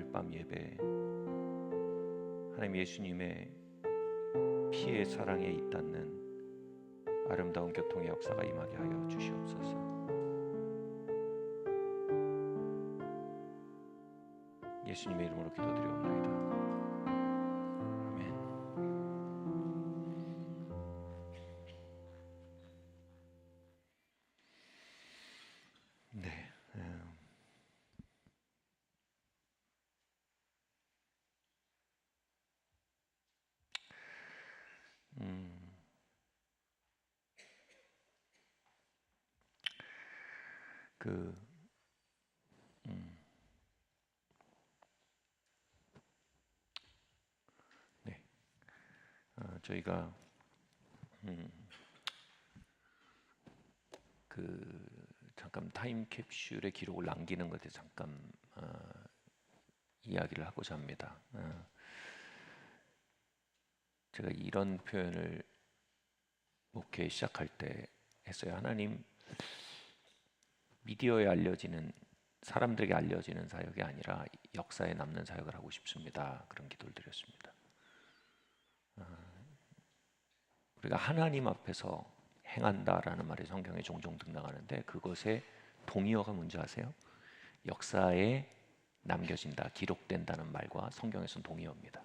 새벽밤 예배, 하나님 예수님의 피의 사랑에 잇닿는 아름다운 교통의 역사가 임하게 하여 주시옵소서. 예수님의 이름으로 기도드리옵나이다. 아멘. 네. 그 네. 저희가 잠깐 타임캡슐의 기록을 남기는 것에 잠깐 이야기를 하고자 합니다. 제가 이런 표현을 목회 시작할 때 했어요. 하나님, 미디어에 알려지는, 사람들에게 알려지는 사역이 아니라 역사에 남는 사역을 하고 싶습니다. 그런 기도를 드렸습니다. 우리가 하나님 앞에서 행한다라는 말이 성경에 종종 등장하는데, 그것의 동의어가 뭔지 아세요? 역사에 남겨진다, 기록된다는 말과 성경에서는 동의어입니다.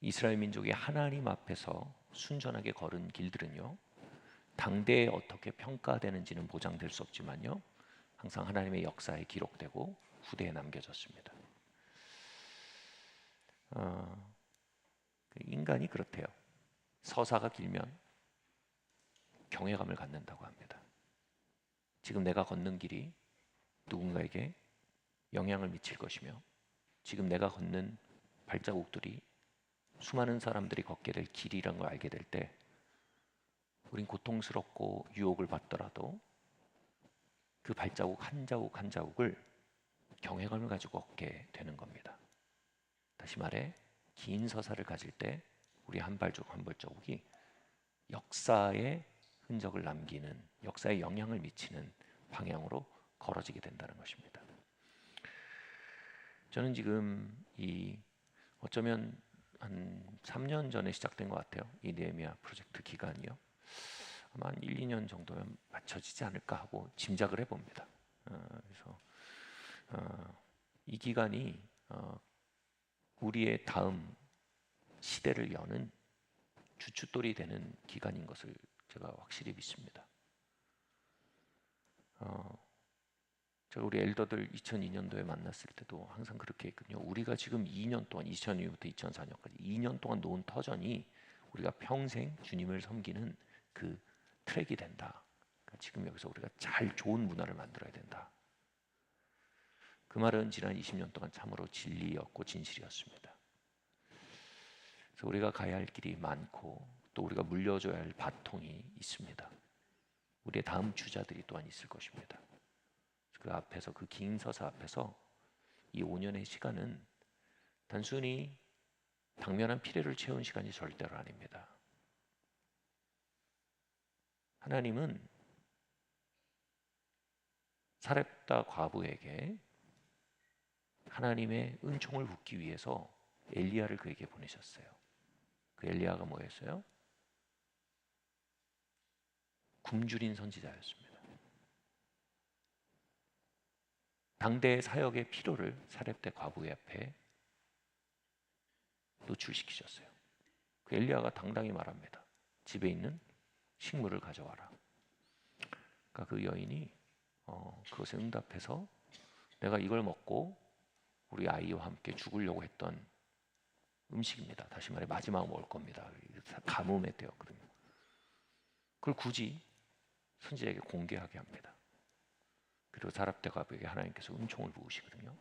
이스라엘 민족이 하나님 앞에서 순전하게 걸은 길들은요, 당대에 어떻게 평가되는지는 보장될 수 없지만요, 항상 하나님의 역사에 기록되고 후대에 남겨졌습니다. 인간이 그렇대요. 서사가 길면 경외감을 갖는다고 합니다. 지금 내가 걷는 길이 누군가에게 영향을 미칠 것이며, 지금 내가 걷는 발자국들이 수많은 사람들이 걷게 될 길이라는 걸 알게 될 때, 우린 고통스럽고 유혹을 받더라도 그 발자국 한 자국 한 자국을 경외감을 가지고 걷게 되는 겁니다. 다시 말해, 긴 서사를 가질 때 우리 한 발자국 한 발자국이 역사의 흔적을 남기는, 역사에 영향을 미치는 방향으로 걸어지게 된다는 것입니다. 저는 지금 어쩌면 한 3년 전에 시작된 것 같아요. 이 느헤미야 프로젝트 기간이요. 아마 한 1, 2년 정도면 맞춰지지 않을까 하고 짐작을 해봅니다. 그래서 이 기간이 우리의 다음 시대를 여는 주춧돌이 되는 기간인 것을 제가 확실히 믿습니다. 제가 우리 엘더들 2002년도에 만났을 때도 항상 그렇게 했거든요. 우리가 지금 2년 동안, 2002년부터 2004년까지 2년 동안 놓은 터전이 우리가 평생 주님을 섬기는 그 트랙이 된다. 그러니까 지금 여기서 우리가 잘 좋은 문화를 만들어야 된다. 그 말은 지난 20년 동안 참으로 진리였고 진실이었습니다. 그래서 우리가 가야 할 길이 많고, 또 우리가 물려줘야 할 바통이 있습니다. 우리의 다음 주자들이 또한 있을 것입니다. 그 앞에서, 그 긴 서사 앞에서 이 5년의 시간은 단순히 당면한 피레를 채운 시간이 절대로 아닙니다. 하나님은 사렙다 과부에게 하나님의 은총을 붓기 위해서 엘리야를 그에게 보내셨어요. 그 엘리야가 뭐였어요? 굶주린 선지자였습니다. 당대의 사역의 필요를 사렙대 과부의 앞에 노출시키셨어요. 그 엘리야가 당당히 말합니다. 집에 있는 식물을 가져와라. 그러니까 그 여인이 그것에 응답해서 내가 이걸 먹고 우리 아이와 함께 죽으려고 했던 음식입니다. 다시 말해 마지막 먹을 겁니다. 가뭄에 되었거든요. 그걸 굳이 선지자에게 공개하게 합니다. 그리고 사렙대 과부에게 하나님께서 은총을 부으시거든요.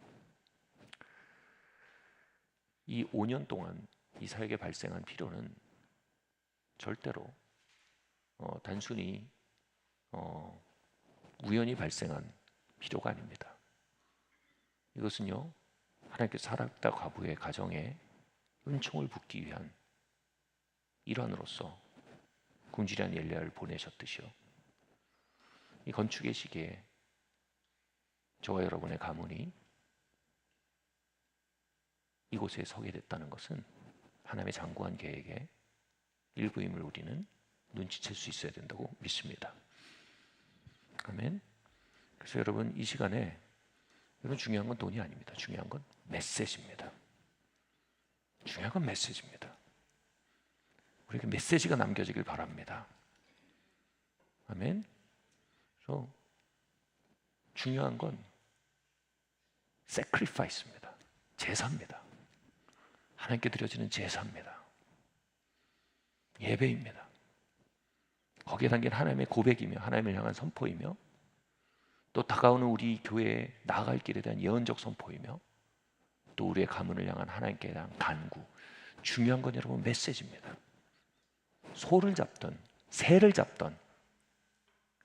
이 5년 동안 이 사역에 발생한 필요는 절대로 단순히 우연히 발생한 필요가 아닙니다. 이것은요, 하나님께서 사렙다 과부의 가정에 은총을 붓기 위한 일환으로서 굶주린 엘리야를 보내셨듯이요, 이 건축의 시기에 저와 여러분의 가문이 이곳에 서게 됐다는 것은 하나님의 장구한 계획의 일부임을 우리는 눈치챌 수 있어야 된다고 믿습니다. 아멘. 그래서 여러분, 이 시간에 여러분, 중요한 건 돈이 아닙니다. 중요한 건 메시지입니다. 중요한 건 메시지입니다. 우리에게 메시지가 남겨지길 바랍니다. 아멘. 그래서 중요한 건 sacrifice입니다. 제사입니다. 하나님께 드려지는 제사입니다. 예배입니다. 거기에 담긴 하나님의 고백이며 하나님을 향한 선포이며 또 다가오는 우리 교회에 나아갈 길에 대한 예언적 선포이며 또 우리의 가문을 향한 하나님께 대한 간구. 중요한 건 여러분 메시지입니다. 소를 잡던 새를 잡던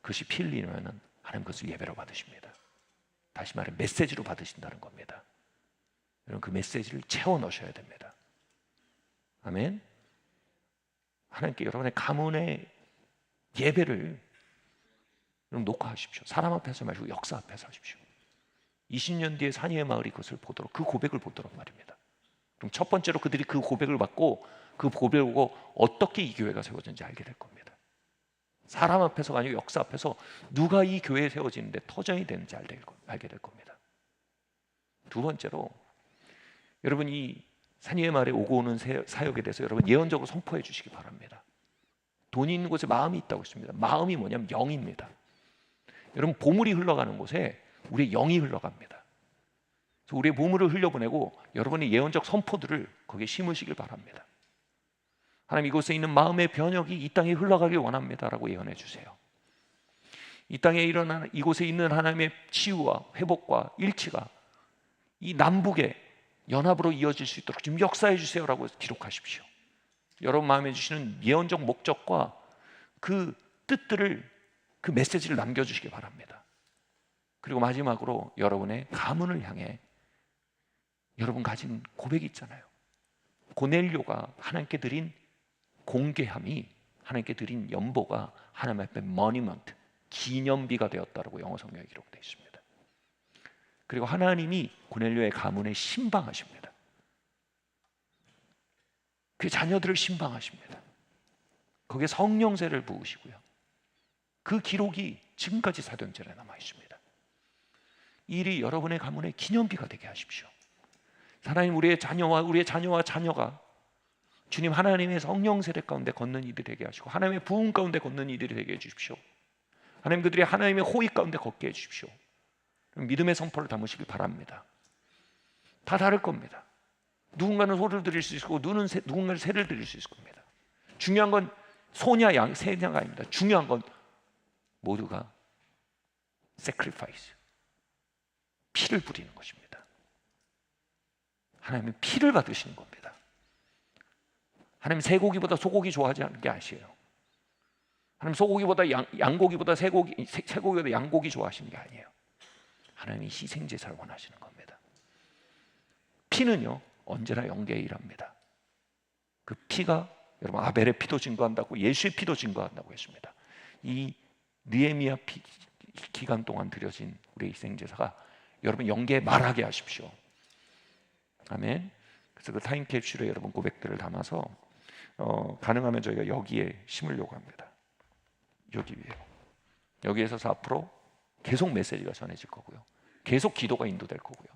그것이 피 흘리면 하나님 그것을 예배로 받으십니다. 다시 말해 메시지로 받으신다는 겁니다. 여러분, 그 메시지를 채워 넣으셔야 됩니다. 아멘. 하나님께 여러분의 가문의 예배를 여러분 녹화하십시오. 사람 앞에서 마시고 역사 앞에서 하십시오. 20년 뒤에 산이의 마을이 그것을 보도록, 그 고백을 보도록 말입니다. 그럼 첫 번째로 그들이 그 고백을 받고 그 고백을 보고 어떻게 이 교회가 세워졌는지 알게 될 겁니다. 사람 앞에서가 아니고 역사 앞에서 누가 이 교회에 세워지는데 터전이 되는지 알게 될 겁니다. 두 번째로 여러분, 이 산위의 말에 오고 오는 사역에 대해서 여러분 예언적으로 선포해 주시기 바랍니다. 돈이 있는 곳에 마음이 있다고 했습니다. 마음이 뭐냐면 영입니다. 여러분, 보물이 흘러가는 곳에 우리의 영이 흘러갑니다. 그래서 우리의 보물을 흘려보내고 여러분의 예언적 선포들을 거기에 심으시길 바랍니다. 하나님, 이곳에 있는 마음의 변혁이 이 땅에 흘러가길 원합니다라고 예언해 주세요. 이 땅에 일어나는 이곳에 있는 하나님의 치유와 회복과 일치가 이 남북의 연합으로 이어질 수 있도록 지금 역사해 주세요라고 기록하십시오. 여러분 마음에 주시는 예언적 목적과 그 뜻들을, 그 메시지를 남겨주시기 바랍니다. 그리고 마지막으로 여러분의 가문을 향해 여러분 가진 고백이 있잖아요. 고넬료가 하나님께 드린 공개함이, 하나님께 드린 연보가 하나님 앞에 모니먼트, 기념비가 되었다라고 영어 성경에 기록되어 있습니다. 그리고 하나님이 고넬료의 가문에 신방하십니다. 그 자녀들을 신방하십니다. 거기에 성령세를 부으시고요. 그 기록이 지금까지 사도행전에 남아 있습니다. 이 일이 여러분의 가문의 기념비가 되게 하십시오. 하나님, 우리의 자녀와 자녀가 주님 하나님의 성령 세례 가운데 걷는 이들이 되게 하시고 하나님의 부흥 가운데 걷는 이들이 되게 해주십시오. 하나님, 그들이 하나님의 호의 가운데 걷게 해주십시오. 믿음의 선포를 담으시길 바랍니다. 다 다를 겁니다. 누군가는 소를 드릴 수 있고 누군가는 새를 드릴 수 있을 겁니다. 중요한 건 소냐 양, 새냐가 아닙니다. 중요한 건 모두가 sacrifice, 피를 부리는 것입니다. 하나님은 피를 받으시는 겁니다. 하나님 새고기보다 소고기 좋아하지 않는 게 아니에요. 하나님 소고기보다 양고기보다 새고기보다 양고기 좋아하시는 게 아니에요. 하나님이 희생제사를 원하시는 겁니다. 피는요 언제나 영계의 일합니다. 그 피가 여러분 아벨의 피도 증거한다고, 예수의 피도 증거한다고 했습니다. 이 느헤미야 기간 동안 드려진 우리의 희생제사가 여러분 영계에 말하게 하십시오. 아멘. 그래서 그 타임캡슐에 여러분 고백들을 담아서 가능하면 저희가 여기에 심으려고 합니다. 여기 위에. 여기에서 앞으로 계속 메시지가 전해질 거고요. 계속 기도가 인도될 거고요.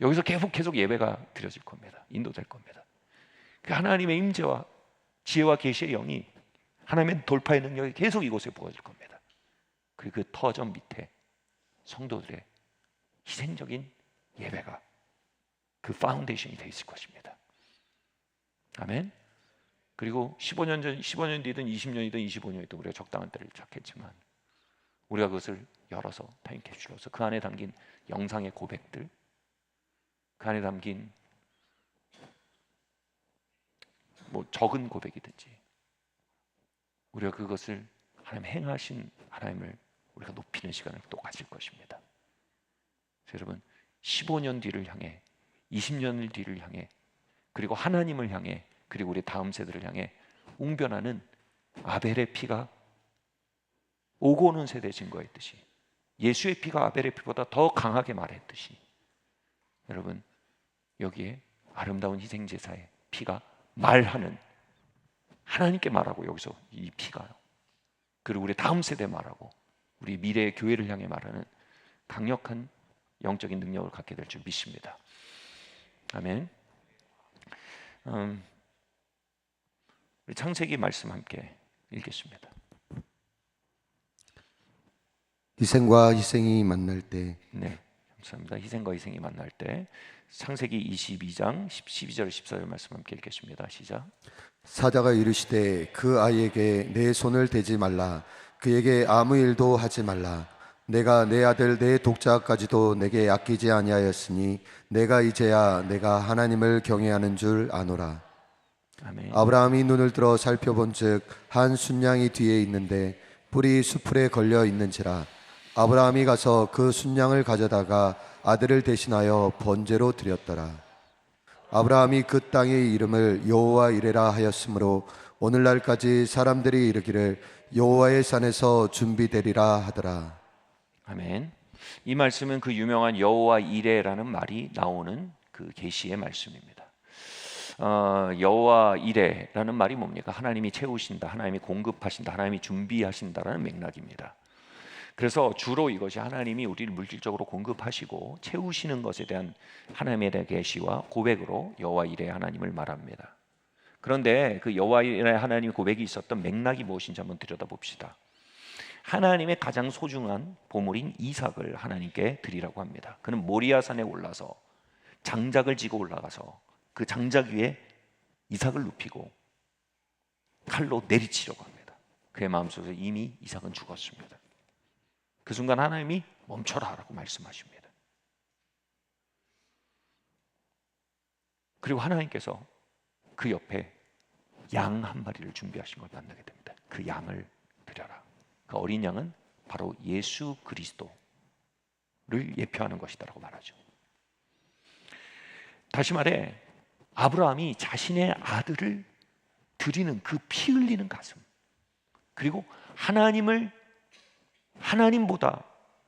여기서 계속 예배가 드려질 겁니다. 인도될 겁니다. 그 하나님의 임재와 지혜와 계시의 영이, 하나님의 돌파의 능력이 계속 이곳에 부어질 겁니다. 그리고 그 터전 밑에 성도들의 희생적인 예배가 그 파운데이션이 되어 있을 것입니다. 아멘. 그리고 15년 뒤든 20년이든 25년이든 우리가 적당한 때를 찾겠지만 우리가 그것을 열어서 타임캡슐로서 그 안에 담긴 영상의 고백들, 그 안에 담긴 뭐 적은 고백이든지 우리가 그것을 하나님 행하신 하나님을 우리가 높이는 시간을 또 가질 것입니다. 여러분 15년 뒤를 향해, 20년 뒤를 향해, 그리고 하나님을 향해, 그리고 우리 다음 세대를 향해 웅변하는 아벨의 피가 오고 오는 세대에 증거했듯이, 예수의 피가 아벨의 피보다 더 강하게 말했듯이 여러분 여기에 아름다운 희생 제사의 피가 말하는, 하나님께 말하고, 여기서 이 피가요. 그리고 우리 다음 세대 말하고 우리 미래의 교회를 향해 말하는 강력한 영적인 능력을 갖게 될 줄 믿습니다. 아멘. 우리 창세기 말씀 함께 읽겠습니다. 희생과 희생이 만날 때. 네, 감사합니다. 희생과 희생이 만날 때. 창세기 22장 12절 14절 말씀 함께 읽겠습니다. 시작. 사자가 이르시되 그 아이에게 내 손을 대지 말라, 그에게 아무 일도 하지 말라. 내가 내 아들 내 독자까지도 내게 아끼지 아니하였으니 내가 이제야 내가 하나님을 경외하는 줄 아노라. 아멘. 아브라함이 눈을 들어 살펴본즉 한 순양이 뒤에 있는데 뿔이 수풀에 걸려 있는지라. 아브라함이 가서 그 순양을 가져다가 아들을 대신하여 번제로 드렸더라. 아브라함이 그 땅의 이름을 여호와 이레라 하였으므로 오늘날까지 사람들이 이르기를 여호와의 산에서 준비되리라 하더라. 아멘. 이 말씀은 그 유명한 여호와 이레라는 말이 나오는 그 계시의 말씀입니다. 여호와 이레라는 말이 뭡니까? 하나님이 채우신다, 하나님이 공급하신다, 하나님이 준비하신다라는 맥락입니다. 그래서 주로 이것이 하나님이 우리를 물질적으로 공급하시고 채우시는 것에 대한 하나님에 대한 계시와 고백으로 여호와 이레 하나님을 말합니다. 그런데 그 여호와 이레 하나님의 고백이 있었던 맥락이 무엇인지 한번 들여다봅시다. 하나님의 가장 소중한 보물인 이삭을 하나님께 드리라고 합니다. 그는 모리아산에 올라서 장작을 지고 올라가서 그 장작 위에 이삭을 눕히고 칼로 내리치려고 합니다. 그의 마음속에 이미 이삭은 죽었습니다. 그 순간 하나님이 멈춰라 라고 말씀하십니다. 그리고 하나님께서 그 옆에 양 한 마리를 준비하신 걸 만나게 됩니다. 그 양을 드려라. 그 어린 양은 바로 예수 그리스도를 예표하는 것이다라고 말하죠. 다시 말해 아브라함이 자신의 아들을 드리는 그 피 흘리는 가슴, 그리고 하나님보다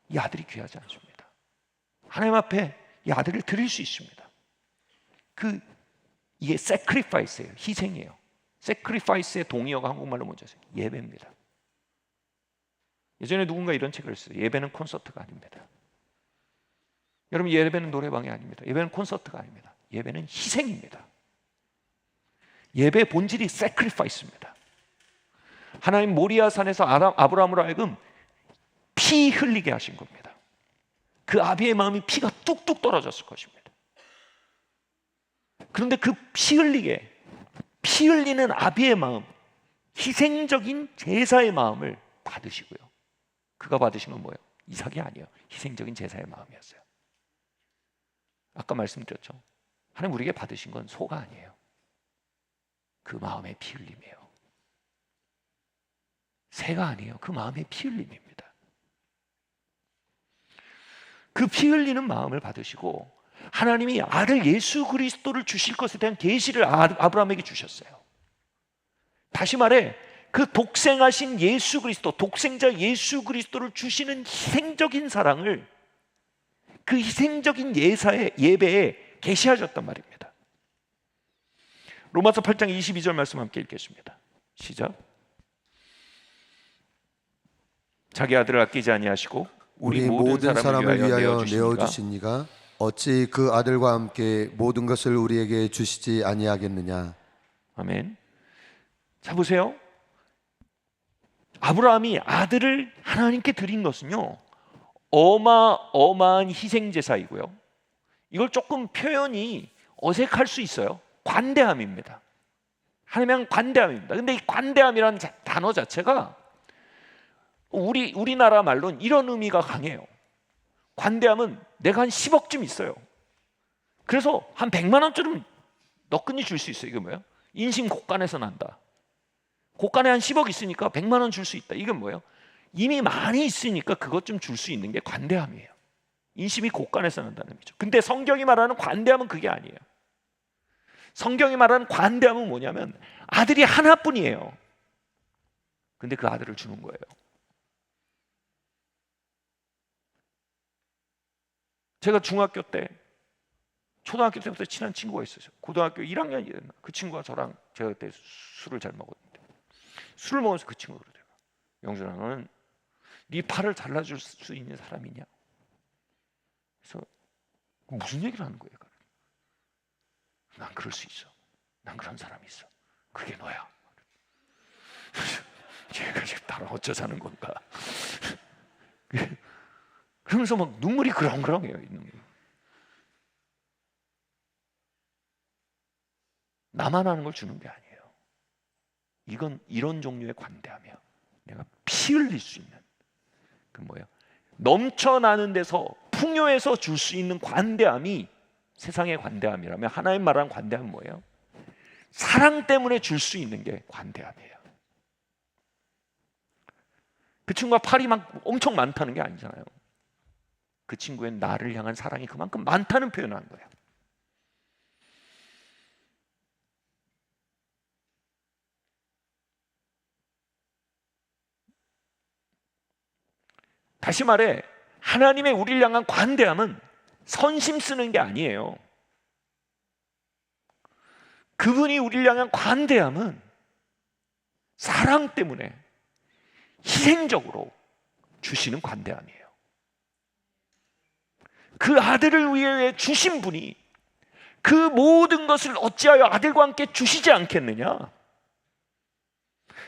이 아들이 귀하지 않습니다. 하나님 앞에 이 아들을 드릴 수 있습니다. 이게 sacrifice예요. 희생이에요. sacrifice의 동의어가 한국말로 뭔지 아세요? 예배입니다. 예전에 누군가 이런 책을 썼어요. 예배는 콘서트가 아닙니다. 여러분, 예배는 노래방이 아닙니다. 예배는 콘서트가 아닙니다. 예배는 희생입니다. 예배의 본질이 sacrifice입니다. 하나님 모리아산에서 아브라함으로 하여금 피 흘리게 하신 겁니다. 그 아비의 마음이 피가 뚝뚝 떨어졌을 것입니다. 그런데 그 피 흘리는 아비의 마음, 희생적인 제사의 마음을 받으시고요. 그가 받으신 건 뭐예요? 이삭이 아니에요. 희생적인 제사의 마음이었어요. 아까 말씀드렸죠. 하나님 우리에게 받으신 건 소가 아니에요. 그 마음의 피 흘림이에요. 새가 아니에요. 그 마음의 피 흘림입니다. 그 피 흘리는 마음을 받으시고 하나님이 아들 예수 그리스도를 주실 것에 대한 계시를 아브라함에게 주셨어요. 다시 말해 그 독생하신 예수 그리스도, 독생자 예수 그리스도를 주시는 희생적인 사랑을 그 희생적인 예배에 계시하셨단 말입니다. 로마서 8장 22절 말씀 함께 읽겠습니다. 시작. 자기 아들을 아끼지 아니하시고 우리 모든 사람을 위하여 내어주신 이가 어찌 그 아들과 함께 모든 것을 우리에게 주시지 아니하겠느냐. 아멘. 자 보세요. 아브라함이 아들을 하나님께 드린 것은요 어마어마한 희생제사이고요, 이걸 조금 표현이 어색할 수 있어요. 관대함입니다. 하나님은 관대함입니다. 근데 이 관대함이라는 단어 자체가 우리나라 말로는 이런 의미가 강해요. 관대함은 내가 한 10억쯤 있어요. 그래서 한 100만 원쯤 너끈히 줄 수 있어요. 이게 뭐예요? 인심 곳간에서 난다. 곳간에 한 10억 있으니까 100만 원 줄 수 있다. 이건 뭐예요? 이미 많이 있으니까 그것 좀 줄 수 있는 게 관대함이에요. 인심이 곳간에서 난다는 의미죠. 근데 성경이 말하는 관대함은 그게 아니에요. 성경이 말하는 관대함은 뭐냐면 아들이 하나뿐이에요. 근데 그 아들을 주는 거예요. 제가 중학교 때 초등학교 때부터 친한 친구가 있었어요. 고등학교 1학년이 됐나? 그 친구가 저랑, 제가 그때 술을 잘 먹었는데, 술을 먹으면서 그 친구가 그러더라고요. 영준아, 너는 네 팔을 잘라줄 수 있는 사람이냐? 그래서 무슨 얘기를 하는 거예요? 난 그럴 수 있어. 난 그런 사람이 있어. 그게 너야. 제가 지금 나랑 어쩌자는 건가? 그러면서 막 눈물이 그렁그렁해요. 나만 하는 걸 주는 게 아니에요. 이건 이런 종류의 관대함이야. 내가 피 흘릴 수 있는, 그 뭐예요? 넘쳐나는 데서, 풍요해서 줄 수 있는 관대함이 세상의 관대함이라면, 하나님 말하는 관대함은 뭐예요? 사랑 때문에 줄 수 있는 게 관대함이에요. 그 친구가 팔이 막 엄청 많다는 게 아니잖아요. 그 친구의 나를 향한 사랑이 그만큼 많다는 표현을 한 거예요. 다시 말해, 하나님의 우리를 향한 관대함은 선심 쓰는 게 아니에요. 그분이 우리를 향한 관대함은 사랑 때문에 희생적으로 주시는 관대함이에요. 그 아들을 위해 주신 분이 그 모든 것을 어찌하여 아들과 함께 주시지 않겠느냐?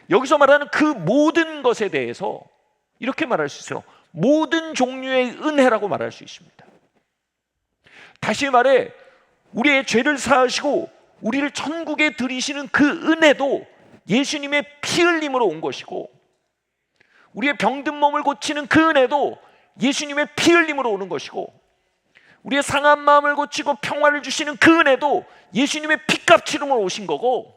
여기서 말하는 그 모든 것에 대해서 이렇게 말할 수 있어요. 모든 종류의 은혜라고 말할 수 있습니다. 다시 말해, 우리의 죄를 사하시고 우리를 천국에 들이시는 그 은혜도 예수님의 피 흘림으로 온 것이고, 우리의 병든 몸을 고치는 그 은혜도 예수님의 피 흘림으로 오는 것이고, 우리의 상한 마음을 고치고 평화를 주시는 그 은혜도 예수님의 피값 치름으로 오신 거고,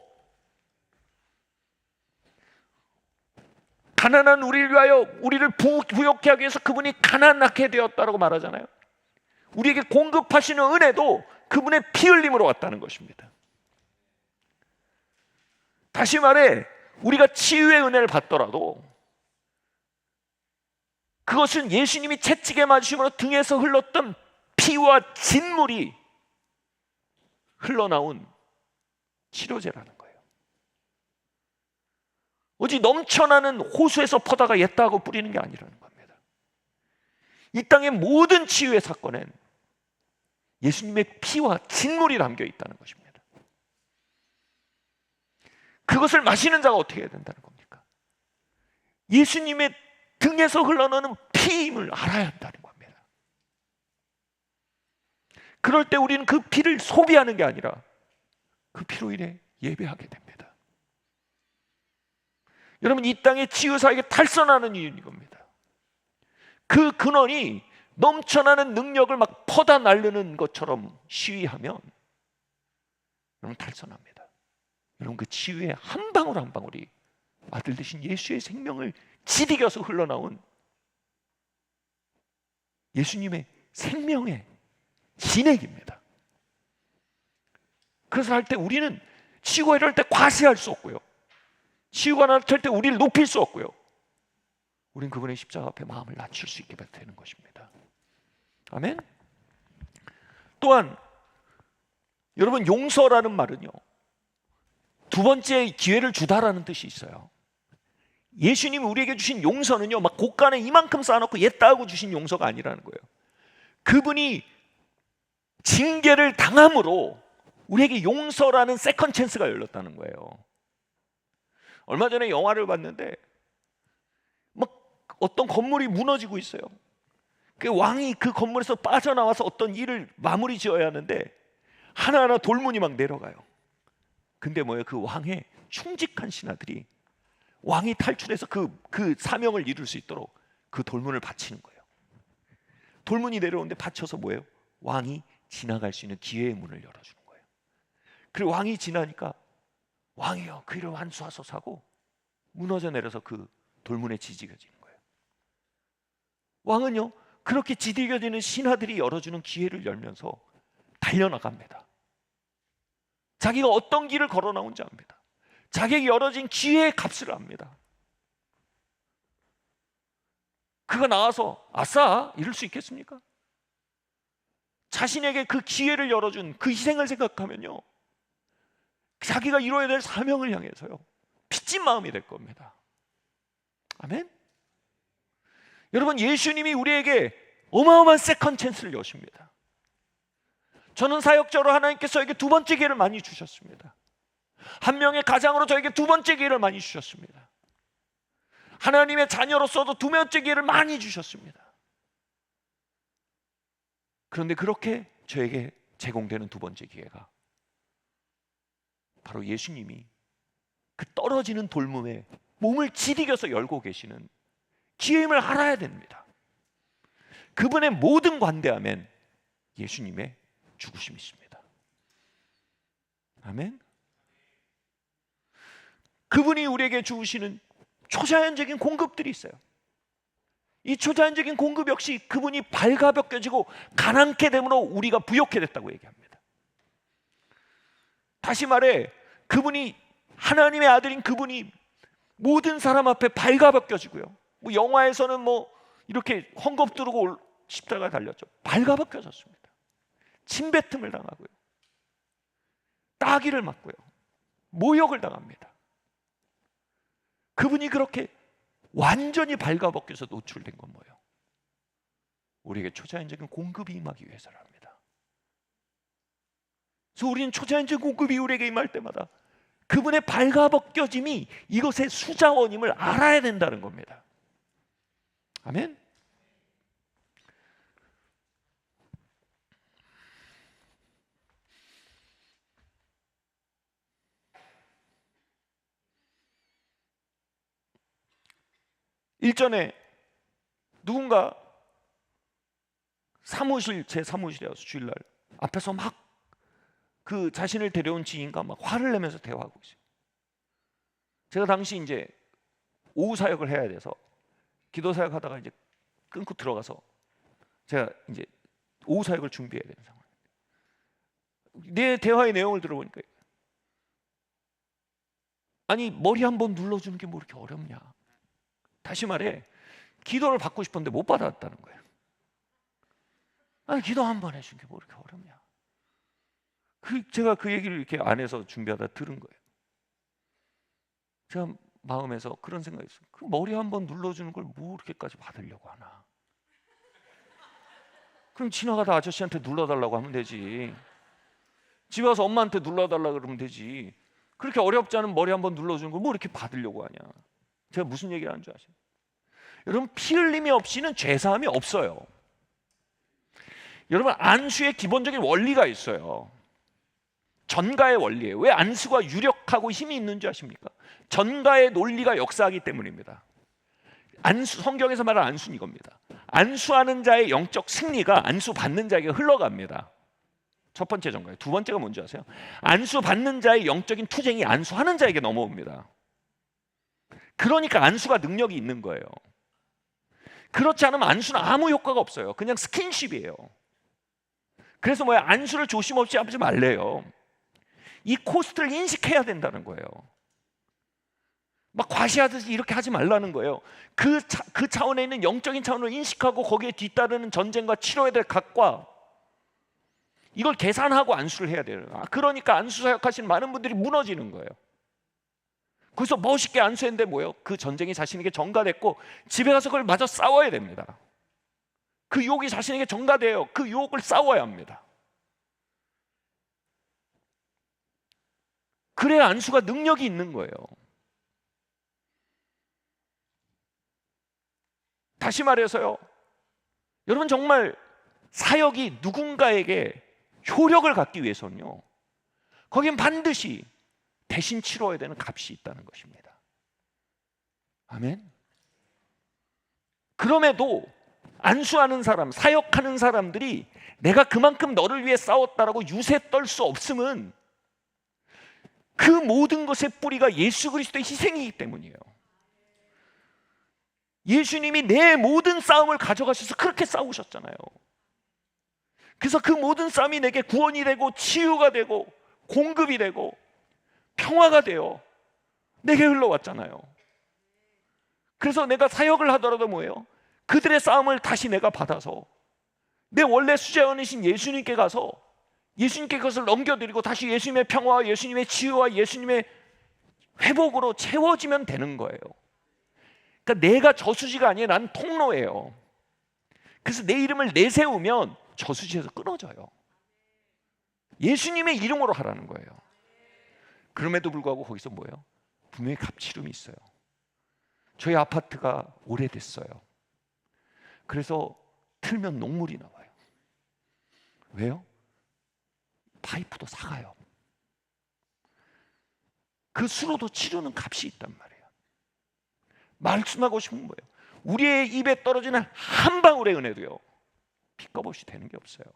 가난한 우리를 위하여 우리를 부욕해 하기 위해서 그분이 가난하게 되었다라고 말하잖아요. 우리에게 공급하시는 은혜도 그분의 피 흘림으로 왔다는 것입니다. 다시 말해, 우리가 치유의 은혜를 받더라도 그것은 예수님이 채찍에 맞으심으로 등에서 흘렀던 피와 진물이 흘러나온 치료제라는 거예요. 오직 넘쳐나는 호수에서 퍼다가 옛다하고 뿌리는 게 아니라는 겁니다. 이 땅의 모든 치유의 사건엔 예수님의 피와 진물이 담겨 있다는 것입니다. 그것을 마시는 자가 어떻게 해야 된다는 겁니까? 예수님의 등에서 흘러나오는 피임을 알아야 한다는 겁니다. 그럴 때 우리는 그 피를 소비하는 게 아니라 그 피로 인해 예배하게 됩니다. 여러분, 이 땅의 치유사에게 탈선하는 이유는 이겁니다. 그 근원이 넘쳐나는 능력을 막 퍼다 날르는 것처럼 시위하면 여러분 탈선합니다. 여러분, 그 치유의 한 방울 한 방울이 아들 되신 예수의 생명을 지디겨서 흘러나온 예수님의 생명의 진액입니다. 그래서 할 때 우리는 치유가 이럴 때 과세할 수 없고요, 치유가 나타날 때 우리를 높일 수 없고요, 우린 그분의 십자가 앞에 마음을 낮출 수 있게 되는 것입니다. 아멘. 또한 여러분, 용서라는 말은요, 두 번째 기회를 주다라는 뜻이 있어요. 예수님이 우리에게 주신 용서는요, 막 곳간에 이만큼 쌓아놓고 옛다하고 주신 용서가 아니라는 거예요. 그분이 징계를 당함으로 우리에게 용서라는 세컨 찬스가 열렸다는 거예요. 얼마 전에 영화를 봤는데 막 어떤 건물이 무너지고 있어요. 그 왕이 그 건물에서 빠져나와서 어떤 일을 마무리 지어야 하는데 하나하나 돌문이 막 내려가요. 근데 뭐예요? 그 왕의 충직한 신하들이 왕이 탈출해서 그 사명을 이룰 수 있도록 그 돌문을 받치는 거예요. 돌문이 내려오는데 받쳐서 뭐예요? 왕이 지나갈 수 있는 기회의 문을 열어주는 거예요. 그리고 왕이 지나니까 왕이여 그 이름 안수하소서 하고 무너져 내려서 그 돌문에 지지겨지는 거예요. 왕은요, 그렇게 지지겨지는 신하들이 열어주는 기회를 열면서 달려나갑니다. 자기가 어떤 길을 걸어 나온지 압니다. 자기에게 열어진 기회의 값을 압니다. 그가 나와서 아싸 이럴 수 있겠습니까? 자신에게 그 기회를 열어준 그 희생을 생각하면요, 자기가 이루어야 될 사명을 향해서요 빚진 마음이 될 겁니다. 아멘. 여러분, 예수님이 우리에게 어마어마한 세컨 찬스를 여십니다. 저는 사역자로 하나님께서 저에게 두 번째 기회를 많이 주셨습니다. 한 명의 가장으로 저에게 두 번째 기회를 많이 주셨습니다. 하나님의 자녀로서도 두 번째 기회를 많이 주셨습니다. 그런데 그렇게 저에게 제공되는 두 번째 기회가 바로 예수님이 그 떨어지는 돌문에 몸을 지디겨서 열고 계시는 기회임을 알아야 됩니다. 그분의 모든 관대함엔 예수님의 죽으심이 있습니다. 아멘. 그분이 우리에게 주시는 초자연적인 공급들이 있어요. 이 초자연적인 공급 역시 그분이 발가벗겨지고 가난케 됨으로 우리가 부욕해 됐다고 얘기합니다. 다시 말해, 그분이, 하나님의 아들인 그분이 모든 사람 앞에 발가벗겨지고요, 뭐 영화에서는 뭐 이렇게 헝겊 두르고 십자가에 달렸죠. 발가벗겨졌습니다. 침뱉음을 당하고요, 따귀를 맞고요, 모욕을 당합니다. 그분이 그렇게 완전히 발가벗겨서 노출된 건 뭐예요? 우리에게 초자연적인 공급이 임하기 위해서랍니다. 그래서 우리는 초자연적인 공급이 우리에게 임할 때마다 그분의 발가벗겨짐이 이것의 수자원임을 알아야 된다는 겁니다. 아멘. 일전에 누군가 제 사무실에 와서 주일날 앞에서 막 그 자신을 데려온 지인과 막 화를 내면서 대화하고 있어요. 제가 당시 이제 오후 사역을 해야 돼서 기도 사역 하다가 이제 끊고 들어가서 제가 이제 오후 사역을 준비해야 되는 상황. 내 대화의 내용을 들어보니까, 아니 머리 한번 눌러주는 게 뭐 이렇게 어렵냐. 다시 말해, 기도를 받고 싶었는데 못 받았다는 거예요. 아니 기도 한번 해준 게 뭐 이렇게 어렵냐. 제가 그 얘기를 이렇게 안에서 준비하다 들은 거예요. 제가 마음에서 그런 생각이 있어요. 그 머리 한번 눌러주는 걸 뭐 이렇게까지 받으려고 하나. 그럼 지나가다 아저씨한테 눌러달라고 하면 되지. 집에 와서 엄마한테 눌러달라고 그러면 되지. 그렇게 어렵지 않은 머리 한번 눌러주는 걸 뭐 이렇게 받으려고 하냐. 제가 무슨 얘기를 하는 줄 아세요? 여러분, 피 흘림이 없이는 죄사함이 없어요. 여러분, 안수의 기본적인 원리가 있어요. 전가의 원리예요. 왜 안수가 유력하고 힘이 있는 줄 아십니까? 전가의 논리가 역사하기 때문입니다. 성경에서 말하는 안수는 이겁니다. 안수하는 자의 영적 승리가 안수 받는 자에게 흘러갑니다. 첫 번째 전가예요. 두 번째가 뭔지 아세요? 안수 받는 자의 영적인 투쟁이 안수하는 자에게 넘어옵니다. 그러니까 안수가 능력이 있는 거예요. 그렇지 않으면 안수는 아무 효과가 없어요. 그냥 스킨십이에요. 그래서 뭐야, 안수를 조심 없이 하지 말래요. 이 코스트를 인식해야 된다는 거예요. 막 과시하듯이 이렇게 하지 말라는 거예요. 그 차원에 있는 영적인 차원을 인식하고 거기에 뒤따르는 전쟁과 치러야 될 각과, 이걸 계산하고 안수를 해야 돼요. 그러니까 안수 사역하시는 많은 분들이 무너지는 거예요. 그래서 멋있게 안수했는데 뭐예요? 그 전쟁이 자신에게 전가됐고 집에 가서 그걸 마저 싸워야 됩니다. 그 유혹이 자신에게 전가돼요. 그 유혹을 싸워야 합니다. 그래야 안수가 능력이 있는 거예요. 다시 말해서요, 여러분, 정말 사역이 누군가에게 효력을 갖기 위해서는요, 거긴 반드시 대신 치러야 되는 값이 있다는 것입니다. 아멘. 그럼에도 안수하는 사람, 사역하는 사람들이 내가 그만큼 너를 위해 싸웠다라고 유세 떨 수 없음은 그 모든 것의 뿌리가 예수 그리스도의 희생이기 때문이에요. 예수님이 내 모든 싸움을 가져가셔서 그렇게 싸우셨잖아요. 그래서 그 모든 싸움이 내게 구원이 되고 치유가 되고 공급이 되고 평화가 되어 내게 흘러왔잖아요. 그래서 내가 사역을 하더라도 뭐예요? 그들의 싸움을 다시 내가 받아서 내 원래 수자원이신 예수님께 가서 예수님께 그것을 넘겨드리고 다시 예수님의 평화와 예수님의 치유와 예수님의 회복으로 채워지면 되는 거예요. 그러니까 내가 저수지가 아니에요. 난 통로예요. 그래서 내 이름을 내세우면 저수지에서 끊어져요. 예수님의 이름으로 하라는 거예요. 그럼에도 불구하고 거기서 뭐예요? 분명히 갑치름이 있어요. 저희 아파트가 오래됐어요. 그래서 틀면 녹물이 나와요. 왜요? 파이프도 삭아요. 그 수로도 치르는 값이 있단 말이에요. 말씀하고 싶은 거예요. 우리의 입에 떨어지는 한 방울의 은혜도요, 핏값없이 되는 게 없어요.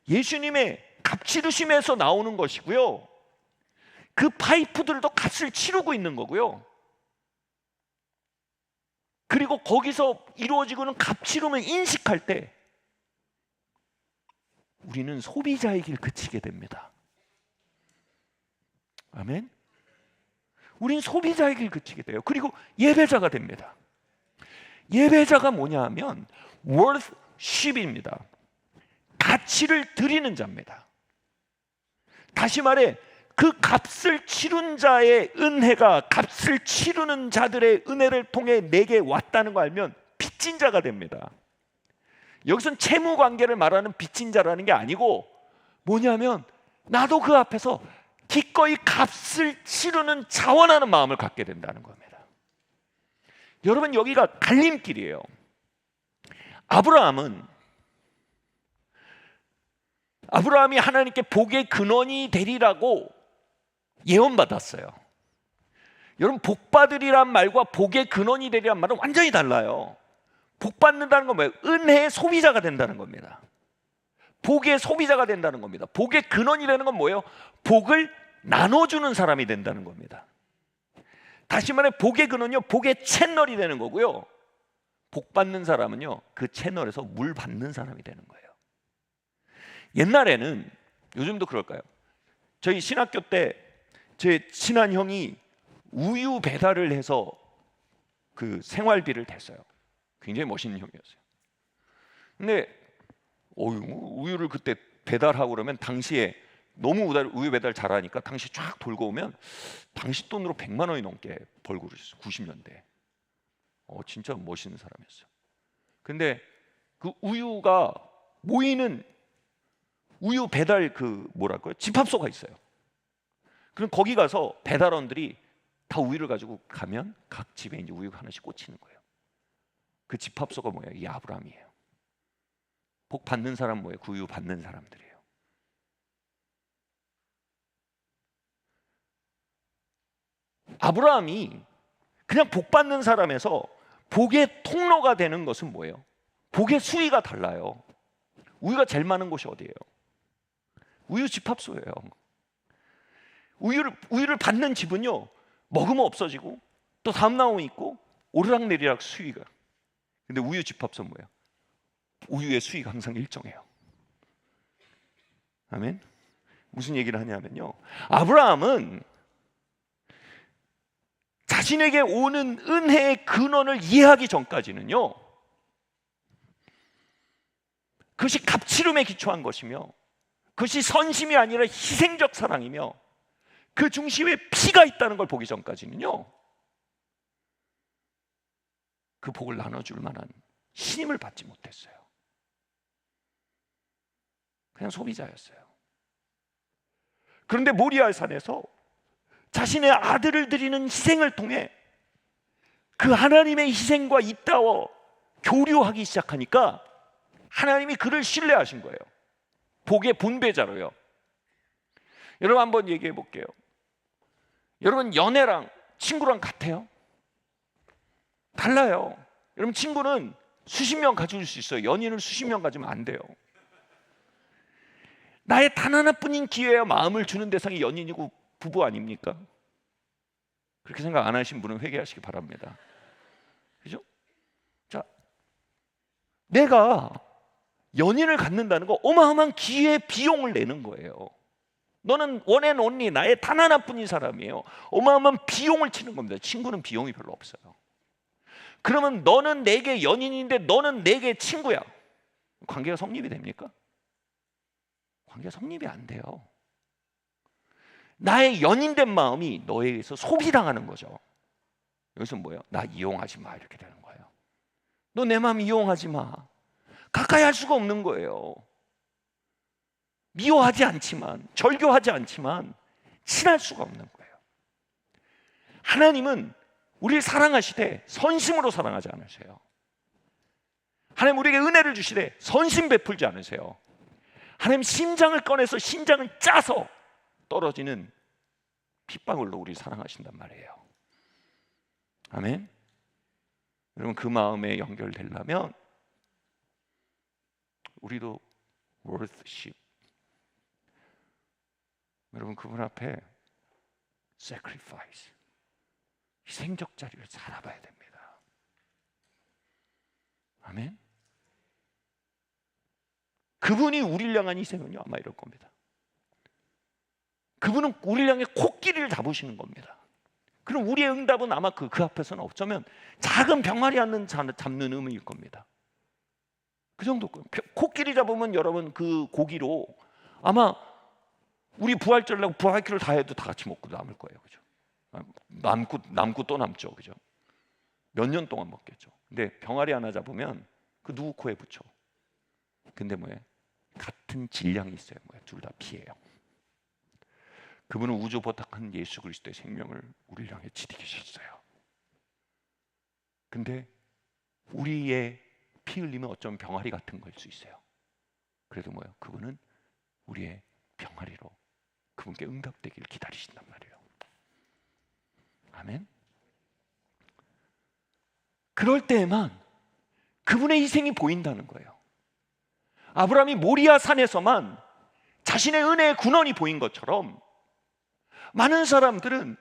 예수님의 값 치르심에서 나오는 것이고요, 그 파이프들도 값을 치르고 있는 거고요, 그리고 거기서 이루어지고는 값 치름을 인식할 때 우리는 소비자의 길 그치게 됩니다. 아멘. 우린 소비자의 길 그치게 돼요. 그리고 예배자가 됩니다. 예배자가 뭐냐 하면 worship입니다. 가치를 드리는 자입니다. 다시 말해 그 값을 치른 자의 은혜가 값을 치르는 자들의 은혜를 통해 내게 왔다는 거 알면 빚진 자가 됩니다. 여기선 채무 관계를 말하는 빚진 자라는 게 아니고 뭐냐면 나도 그 앞에서 기꺼이 값을 치르는 자원하는 마음을 갖게 된다는 겁니다. 여러분, 여기가 갈림길이에요. 아브라함이 하나님께 복의 근원이 되리라고 예언받았어요. 여러분, 복받으리란 말과 복의 근원이 되리란 말은 완전히 달라요. 복받는다는 건 뭐예요? 은혜의 소비자가 된다는 겁니다. 복의 소비자가 된다는 겁니다. 복의 근원이 되는 건 뭐예요? 복을 나눠주는 사람이 된다는 겁니다. 다시 말해 복의 근원은요, 복의 채널이 되는 거고요, 복 받는 사람은요 그 채널에서 물 받는 사람이 되는 거예요. 옛날에는, 요즘도 그럴까요? 저희 신학교 때 제 친한 형이 우유 배달을 해서 그 생활비를 댔어요. 굉장히 멋있는 형이었어요. 근데 우유를 그때 배달하고 그러면 당시에 너무 우유 배달 잘하니까 당시 쫙 돌고 오면 당시 돈으로 100만 원이 넘게 벌고 그랬어요. 90년대. 진짜 멋있는 사람이었어요. 근데 그 우유가 모이는 우유 배달 집합소가 있어요. 그럼 거기 가서 배달원들이 다 우유를 가지고 가면 각 집에 이제 우유가 하나씩 꽂히는 거예요. 그 집합소가 뭐예요? 이 아브라함이에요. 복 받는 사람 뭐예요? 그 우유 받는 사람들이에요. 아브라함이 그냥 복 받는 사람에서 복의 통로가 되는 것은 뭐예요? 복의 수위가 달라요. 우유가 제일 많은 곳이 어디예요? 우유 집합소예요. 우유를 받는 집은요, 먹으면 없어지고 또 다음 나오면 있고 오르락내리락 수위가. 근데 우유 집합소는 뭐예요? 우유의 수위가 항상 일정해요. 아멘. 무슨 얘기를 하냐면요, 아브라함은 자신에게 오는 은혜의 근원을 이해하기 전까지는요, 그것이 값치름에 기초한 것이며 그것이 선심이 아니라 희생적 사랑이며 그 중심에 피가 있다는 걸 보기 전까지는요, 그 복을 나눠줄 만한 신임을 받지 못했어요. 그냥 소비자였어요. 그런데 모리아 산에서 자신의 아들을 드리는 희생을 통해 그 하나님의 희생과 잇따워 교류하기 시작하니까 하나님이 그를 신뢰하신 거예요. 복의 분배자로요. 여러분, 한번 얘기해 볼게요. 여러분, 연애랑 친구랑 같아요? 달라요. 여러분, 친구는 수십 명 가질 수 있어요. 연인을 수십 명 가지면 안 돼요. 나의 단 하나뿐인 기회야 마음을 주는 대상이 연인이고 부부 아닙니까? 그렇게 생각 안 하신 분은 회개하시기 바랍니다. 그죠? 자, 내가 연인을 갖는다는 거 어마어마한 기회 비용을 내는 거예요. 너는 원앤 온리 나의 단 하나뿐인 사람이에요. 어마어마한 비용을 치는 겁니다. 친구는 비용이 별로 없어요. 그러면 너는 내게 연인인데 너는 내게 친구야. 관계가 성립이 됩니까? 관계가 성립이 안 돼요. 나의 연인된 마음이 너에 의해서 소비당하는 거죠. 여기서 뭐예요? 나 이용하지 마 이렇게 되는 거예요. 너 내 마음 이용하지 마. 가까이 할 수가 없는 거예요. 미워하지 않지만, 절교하지 않지만 친할 수가 없는 거예요. 하나님은 우리를 사랑하시되 선심으로 사랑하지 않으세요. 하나님 우리에게 은혜를 주시되 선심 베풀지 않으세요. 하나님 심장을 꺼내서 심장을 짜서 떨어지는 핏방울로 우리를 사랑하신단 말이에요. 아멘. 여러분 그 마음에 연결되려면 우리도 worship, 여러분 그분 앞에 sacrifice, 희생적 자리를 살아봐야 됩니다. 아멘. 그분이 우리를 향한 희생은요 아마 이럴 겁니다. 그분은 우리를 향해 코끼리를 잡으시는 겁니다. 그럼 우리의 응답은 아마 그 앞에서는 어쩌면 작은 병아리 잡는 의미일 겁니다. 그 정도. 코끼리 잡으면 여러분 그 고기로 아마 우리 부활절이라고 부활기를 다 해도 다 같이 먹고 남을 거예요, 그죠? 남고 또 남죠, 그죠? 몇 년 동안 먹겠죠. 근데 병아리 하나 잡으면 그 누구 코에 붙여. 근데 뭐예요? 같은 질량이 있어요. 뭐예요? 둘 다 피해요. 그분은 우주 보탁한 예수 그리스도의 생명을 우리를 향해 지키셨어요. 근데 우리의 피 흘리면 어쩌면 병아리 같은 걸 수 있어요. 그래도 뭐예요? 그분은 우리의 병아리로 그분께 응답되기를 기다리신단 말이에요. 아멘. 그럴 때에만 그분의 희생이 보인다는 거예요. 아브라함이 모리아 산에서만 자신의 은혜의 군원이 보인 것처럼 많은 사람들은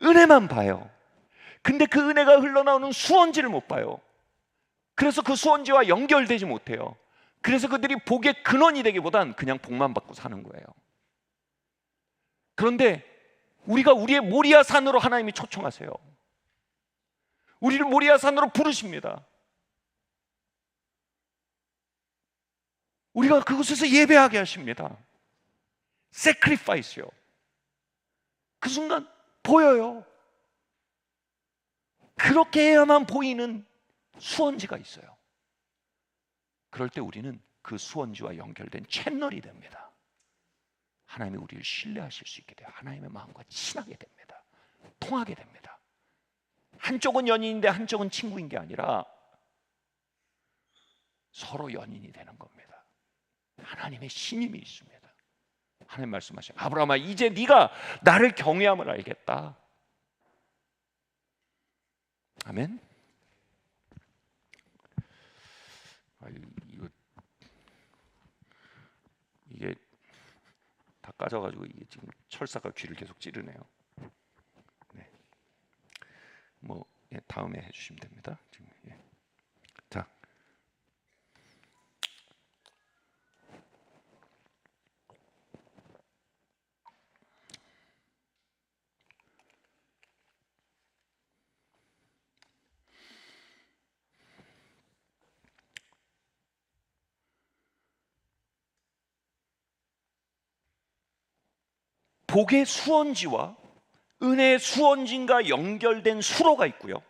은혜만 봐요. 근데 그 은혜가 흘러나오는 수원지를 못 봐요. 그래서 그 수원지와 연결되지 못해요. 그래서 그들이 복의 근원이 되기보단 그냥 복만 받고 사는 거예요. 그런데 우리가 우리의 모리아 산으로 하나님이 초청하세요. 우리를 모리아 산으로 부르십니다. 우리가 그곳에서 예배하게 하십니다. sacrifice요. 그 순간 보여요. 그렇게 해야만 보이는 수원지가 있어요. 그럴 때 우리는 그 수원지와 연결된 채널이 됩니다. 하나님이 우리를 신뢰하실 수 있게 돼요. 하나님의 마음과 친하게 됩니다. 통하게 됩니다. 한쪽은 연인인데 한쪽은 친구인 게 아니라 서로 연인이 되는 겁니다. 하나님의 신임이 있습니다. 하나님 말씀하셔요. 아브라함아, 이제 네가 나를 경외함을 알겠다. 아멘. 이게 다 까져가지고 이게 지금 철사가 귀를 계속 찌르네요. 네. 뭐 다음에 해주시면 됩니다. 지금, 예. 자, 복의 수원지와 은혜의 수원진과 연결된 수로가 있고요.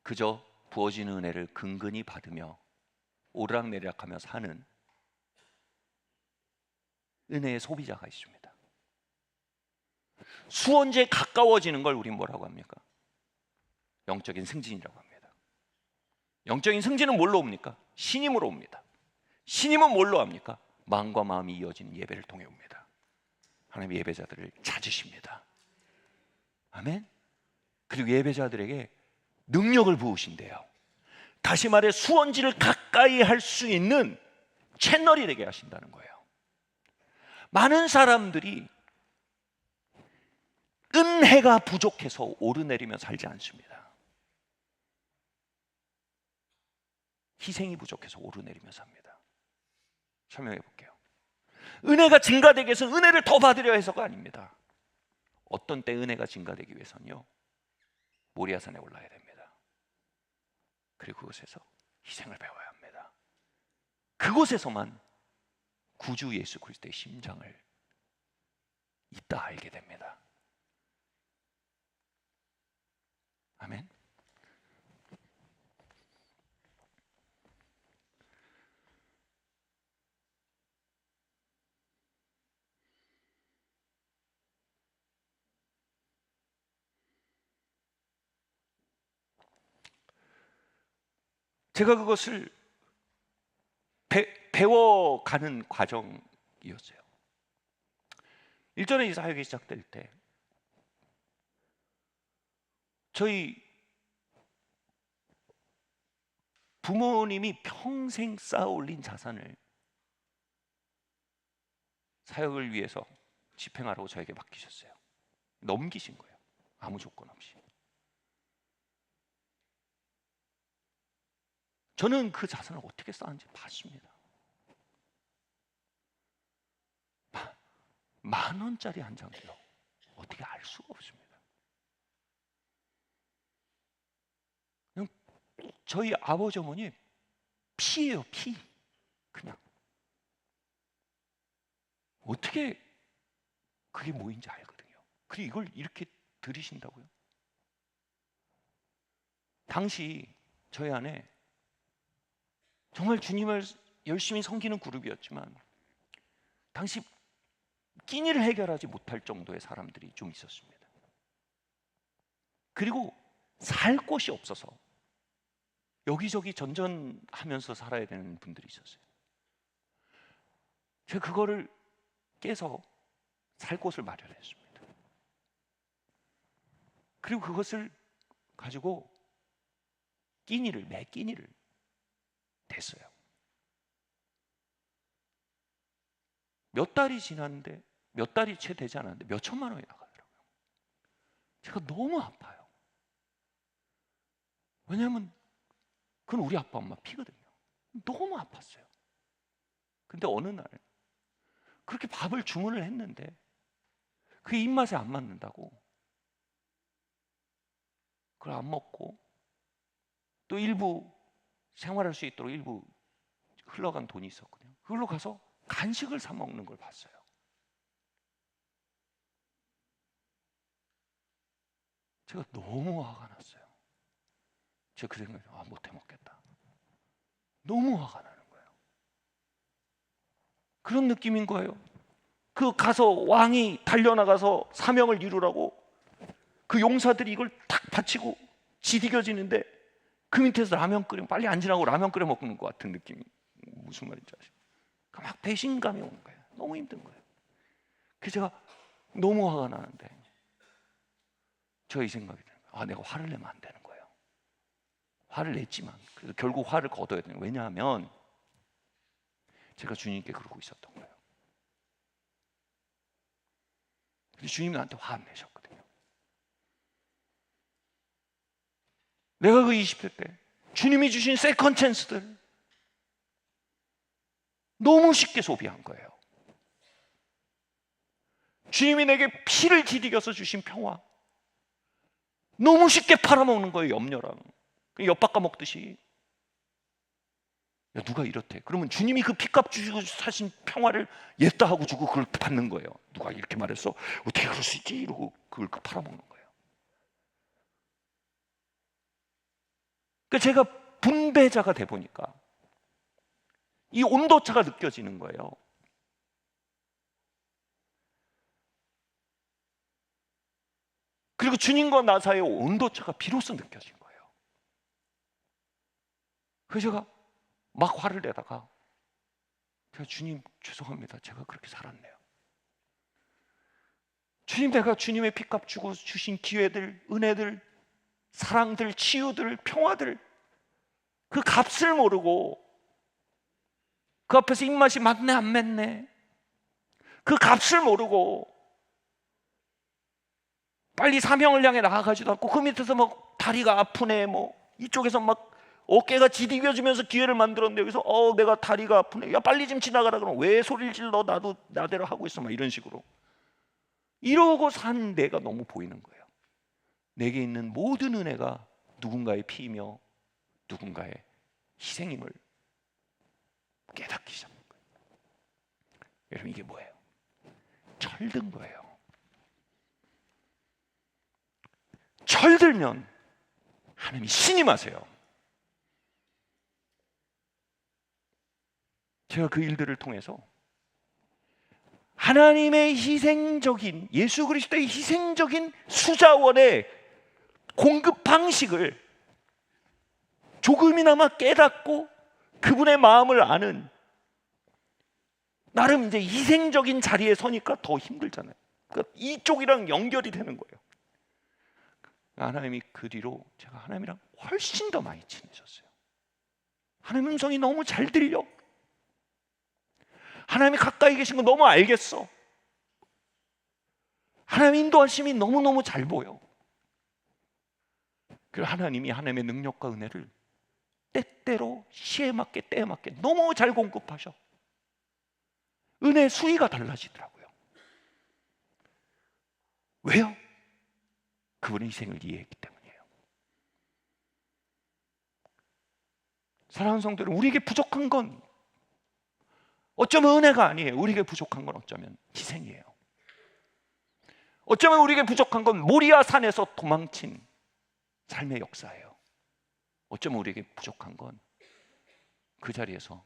그저 부어지는 은혜를 근근히 받으며 오르락내리락하며 사는 은혜의 소비자가 있습니다. 수원지에 가까워지는 걸 우린 뭐라고 합니까? 영적인 승진이라고 합니다. 영적인 승진은 뭘로 옵니까? 신임으로 옵니다. 신임은 뭘로 합니까? 마음과 마음이 이어지는 예배를 통해 옵니다. 하나님 예배자들을 찾으십니다. 아멘. 그리고 예배자들에게 능력을 부으신대요. 다시 말해 수원지를 가까이 할 수 있는 채널이 되게 하신다는 거예요. 많은 사람들이 은혜가 부족해서 오르내리며 살지 않습니다. 희생이 부족해서 오르내리며 삽니다. 설명해 볼게요. 은혜가 증가되기 위해서는 은혜를 더 받으려 해서가 아닙니다. 어떤 때 은혜가 증가되기 위해서는요, 모리아산에 올라야 됩니다. 그리고 그곳에서 희생을 배워야 합니다. 그곳에서만 구주 예수 그리스도의 심장을 이따 알게 됩니다. 아멘. 제가 그것을 배워가는 과정이었어요. 일전에 이 사역이 시작될 때 저희 부모님이 평생 쌓아 올린 자산을 사역을 위해서 집행하라고 저에게 맡기셨어요. 넘기신 거예요. 아무 조건 없이. 저는 그 자산을 어떻게 쌓았는지 봤습니다. 10,000원짜리 한 장도요. 어떻게 알 수가 없습니다. 그냥 저희 아버지 어머니 피예요, 피. 그냥 어떻게 그게 뭐인지 알거든요. 그리고 이걸 이렇게 들이신다고요? 당시 저희 안에 정말 주님을 열심히 섬기는 그룹이었지만 당시 끼니를 해결하지 못할 정도의 사람들이 좀 있었습니다. 그리고 살 곳이 없어서 여기저기 전전하면서 살아야 되는 분들이 있었어요. 제가 그거를 깨서 살 곳을 마련했습니다. 그리고 그것을 가지고 매 끼니를 댔어요. 몇 달이 지났는데, 몇 달이 채 되지 않았는데 몇 천만 원이 나가더라고요. 제가 너무 아파요. 왜냐하면 그건 우리 아빠 엄마 피거든요. 너무 아팠어요. 근데 어느 날 그렇게 밥을 주문을 했는데 그게 입맛에 안 맞는다고 그걸 안 먹고 또 일부 생활할 수 있도록 일부 흘러간 돈이 있었거든요. 그걸로 가서 간식을 사 먹는 걸 봤어요. 제가 너무 화가 났어요. 제가 그 생각에 못 해먹겠다. 너무 화가 나는 거예요. 그런 느낌인 거예요. 그 가서 왕이 달려나가서 사명을 이루라고 그 용사들이 이걸 탁 받치고 지디겨지는데 그 밑에서 라면 끓여 빨리 앉으라고 라면 끓여 먹는 것 같은 느낌이 무슨 말인지 아시죠? 막 배신감이 오는 거예요. 너무 힘든 거예요. 그래서 제가 너무 화가 나는데 제가 이 생각이 드는 거예요. 내가 화를 내면 안 되는 거예요. 화를 냈지만 그래서 결국 화를 거둬야 되는 거예요. 왜냐하면 제가 주님께 그러고 있었던 거예요. 근데 주님이 나한테 화 안 내셨거든요. 내가 그 20대 때 주님이 주신 세컨 찬스들 너무 쉽게 소비한 거예요. 주님이 내게 피를 디디겨서 주신 평화 너무 쉽게 팔아먹는 거예요. 염려랑 엿바꿔 먹듯이. 야, 누가 이렇대? 그러면 주님이 그 피값 주시고 사신 평화를 옛다 하고 주고 그걸 받는 거예요. 누가 이렇게 말했어? 어떻게 그럴 수 있지? 이러고 그걸 팔아먹는 거예요. 그러니까 제가 분배자가 돼 보니까 이 온도차가 느껴지는 거예요. 그리고 주님과 나 사이의 온도차가 비로소 느껴진 거예요. 그래서 제가 막 화를 내다가 제가 주님 죄송합니다. 제가 그렇게 살았네요. 주님, 내가 주님의 피값 주고 주신 기회들, 은혜들, 사랑들, 치유들, 평화들 그 값을 모르고 그 앞에서 입맛이 맞네 안 맞네 그 값을 모르고 빨리 사명을 향해 나아가지도 않고 그 밑에서 막 다리가 아프네 이쪽에서 막 어깨가 지디겨지면서 기회를 만들었는데 여기서 내가 다리가 아프네 야 빨리 좀 지나가라 그러면 왜 소리를 질러 나도 나대로 하고 있어 이런 식으로 이러고 산 내가 너무 보이는 거예요. 내게 있는 모든 은혜가 누군가의 피이며 누군가의 희생임을 깨닫기 시작한 거예요. 여러분, 이게 뭐예요? 철든 거예요. 철들면 하나님이 신임하세요. 제가 그 일들을 통해서 하나님의 희생적인, 예수 그리스도의 희생적인 수자원의 공급 방식을 조금이나마 깨닫고 그분의 마음을 아는, 나름 이제 희생적인 자리에 서니까 더 힘들잖아요. 그러니까 이쪽이랑 연결이 되는 거예요. 하나님이 그 뒤로 제가 하나님이랑 훨씬 더 많이 친해졌어요. 하나님 음성이 너무 잘 들려. 하나님이 가까이 계신 거 너무 알겠어. 하나님 인도하심이 너무너무 잘 보여. 그리고 하나님이 하나님의 능력과 은혜를 때때로 시에 맞게 때에 맞게 너무 잘 공급하셔. 은혜의 수위가 달라지더라고요. 왜요? 그분의 희생을 이해했기 때문이에요. 사랑하는 성도들, 우리에게 부족한 건 어쩌면 은혜가 아니에요. 우리에게 부족한 건 어쩌면 희생이에요. 어쩌면 우리에게 부족한 건 모리아 산에서 도망친 삶의 역사예요. 어쩌면 우리에게 부족한 건 그 자리에서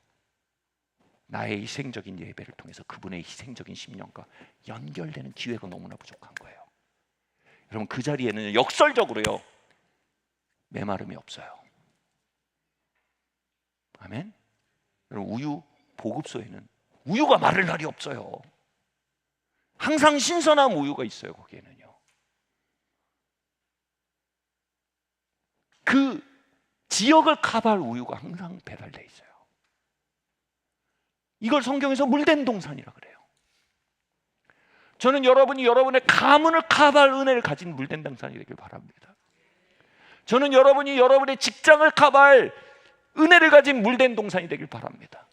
나의 희생적인 예배를 통해서 그분의 희생적인 심령과 연결되는 기회가 너무나 부족한 거예요. 여러분, 그 자리에는 역설적으로요, 메마름이 없어요. 아멘? 여러분, 우유 보급소에는 우유가 마를 날이 없어요. 항상 신선한 우유가 있어요. 거기에는요. 그 지역을 커버할 우유가 항상 배달돼 있어요. 이걸 성경에서 물된 동산이라 그래요. 저는 여러분이 여러분의 가문을 커버할 은혜를 가진 물된 동산이 되길 바랍니다. 저는 여러분이 여러분의 직장을 커버할 은혜를 가진 물된 동산이 되길 바랍니다.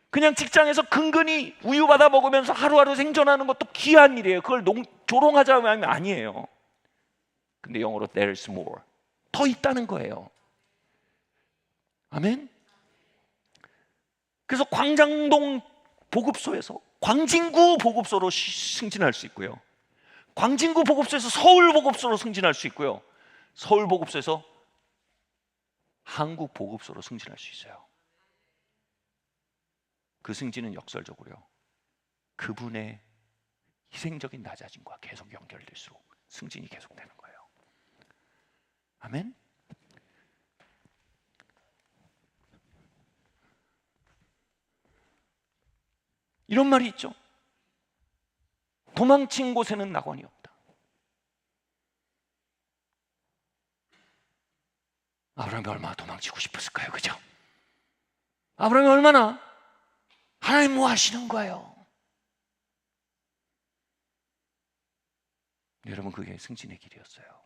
그냥 직장에서 근근히 우유 받아 먹으면서 하루하루 생존하는 것도 귀한 일이에요. 그걸 조롱하자면 아니에요. 근데 영어로 there's more, 더 있다는 거예요. 아멘. 그래서 광장동 보급소에서 광진구 보급소로 승진할 수 있고요, 광진구 보급소에서 서울 보급소로 승진할 수 있고요, 서울 보급소에서 한국 보급소로 승진할 수 있어요. 그 승진은 역설적으로요, 그분의 희생적인 낮아짐과 계속 연결될수록 승진이 계속되는 거예요. 아멘. 이런 말이 있죠. 도망친 곳에는 낙원이 없다. 아브라함이 얼마나 도망치고 싶었을까요? 그죠? 아브라함이 얼마나, 하나님 뭐 하시는 거예요? 여러분, 그게 승진의 길이었어요.